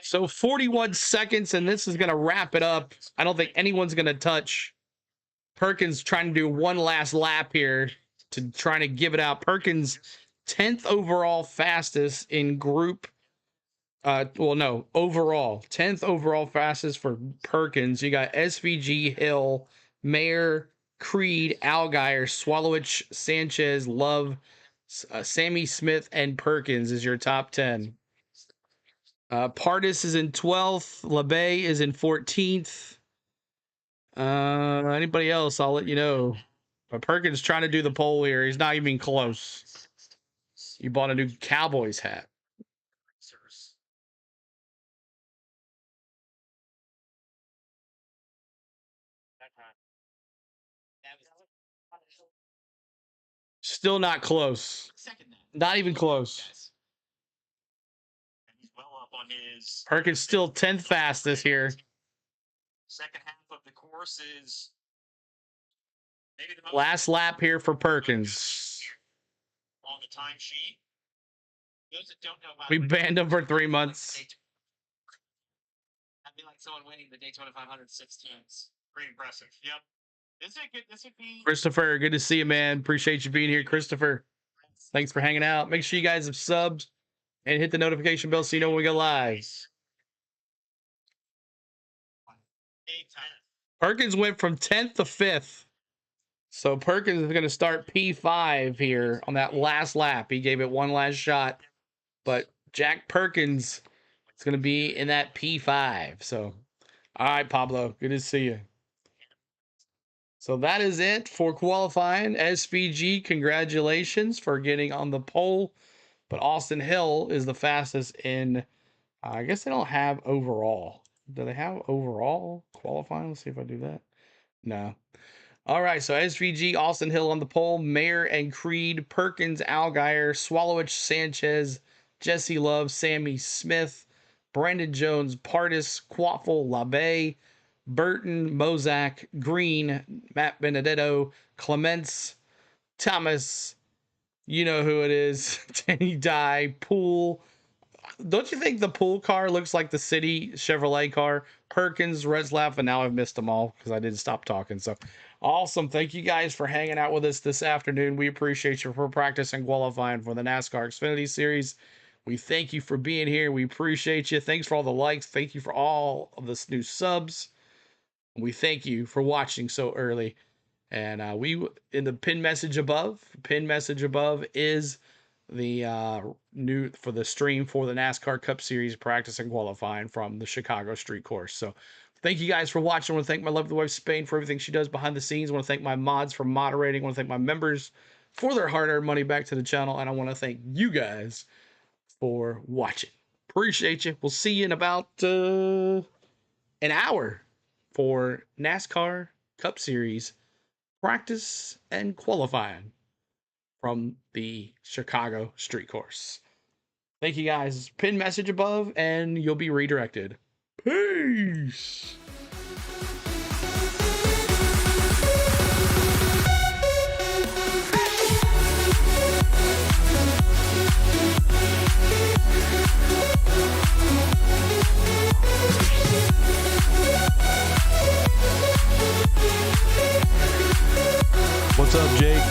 Speaker 1: So 41 seconds, and this is gonna wrap it up. I don't think anyone's gonna touch. Perkins trying to do one last lap here to try to give it out. Perkins 10th overall fastest in group. Overall 10th overall fastest for Perkins. You got SVG, Hill, Mayer, Creed, Allgaier, Swallowich, Sanchez, Love, Sammy Smith, and Perkins is your top 10. Pardis is in 12th. LeBay is in 14th. Anybody else, I'll let you know. But Perkins trying to do the pole here. He's not even close. You bought a new Cowboys hat. Still not close. Not even close.
Speaker 6: He's well up on his.
Speaker 1: Perkins still 10th fastest here.
Speaker 6: Second half of the course is maybe the most
Speaker 1: last lap here for Perkins.
Speaker 6: On the timesheet. Those that don't know about
Speaker 1: we banned him for 3 months.
Speaker 6: I'd be like, someone winning the Daytona 500 16s. Pretty impressive. Yep. This would be
Speaker 1: Christopher, good to see you, man. Appreciate you being here, Christopher. Thanks for hanging out. Make sure you guys have subbed and hit the notification bell so you know when we go live. Perkins went from 10th to 5th. So Perkins is going to start P5 here on that last lap. He gave it one last shot. But Jack Perkins is going to be in that P5. So, all right, Pablo, good to see you. So that is it for qualifying. SVG, congratulations for getting on the pole. But Austin Hill is the fastest in, I guess they don't have overall. Do they have overall qualifying? Let's see if I do that. No. All right, so SVG, Austin Hill on the pole, Mayer and Creed, Perkins, Allgaier, Swallowich, Sanchez, Jesse Love, Sammy Smith, Brandon Jones, Pardis, Quaffle, LaBay, Burton, Mozak, Green, Matt Benedetto, Clements, Thomas, you know who it is, Danny Dye, Poole. Don't you think the Poole car looks like the City Chevrolet car? Perkins, Retzlaff, and now I've missed them all because I didn't stop talking. So awesome. Thank you guys for hanging out with us this afternoon. We appreciate you for practice and qualifying for the NASCAR Xfinity Series. We thank you for being here. We appreciate you. Thanks for all the likes. Thank you for all of the new subs. We thank you for watching so early. And we, in the pin message above is the new for the stream for the NASCAR Cup Series practice and qualifying from the Chicago Street Course. So thank you guys for watching. I want to thank my lovely wife Spain for everything she does behind the scenes. I want to thank my mods for moderating. I want to thank my members for their hard-earned money back to the channel. And I want to thank you guys for watching. Appreciate you. We'll see you in about an hour for NASCAR Cup Series practice and qualifying from the Chicago Street Course. Thank you guys. Pin message above and you'll be redirected. Peace. What's up, Jake?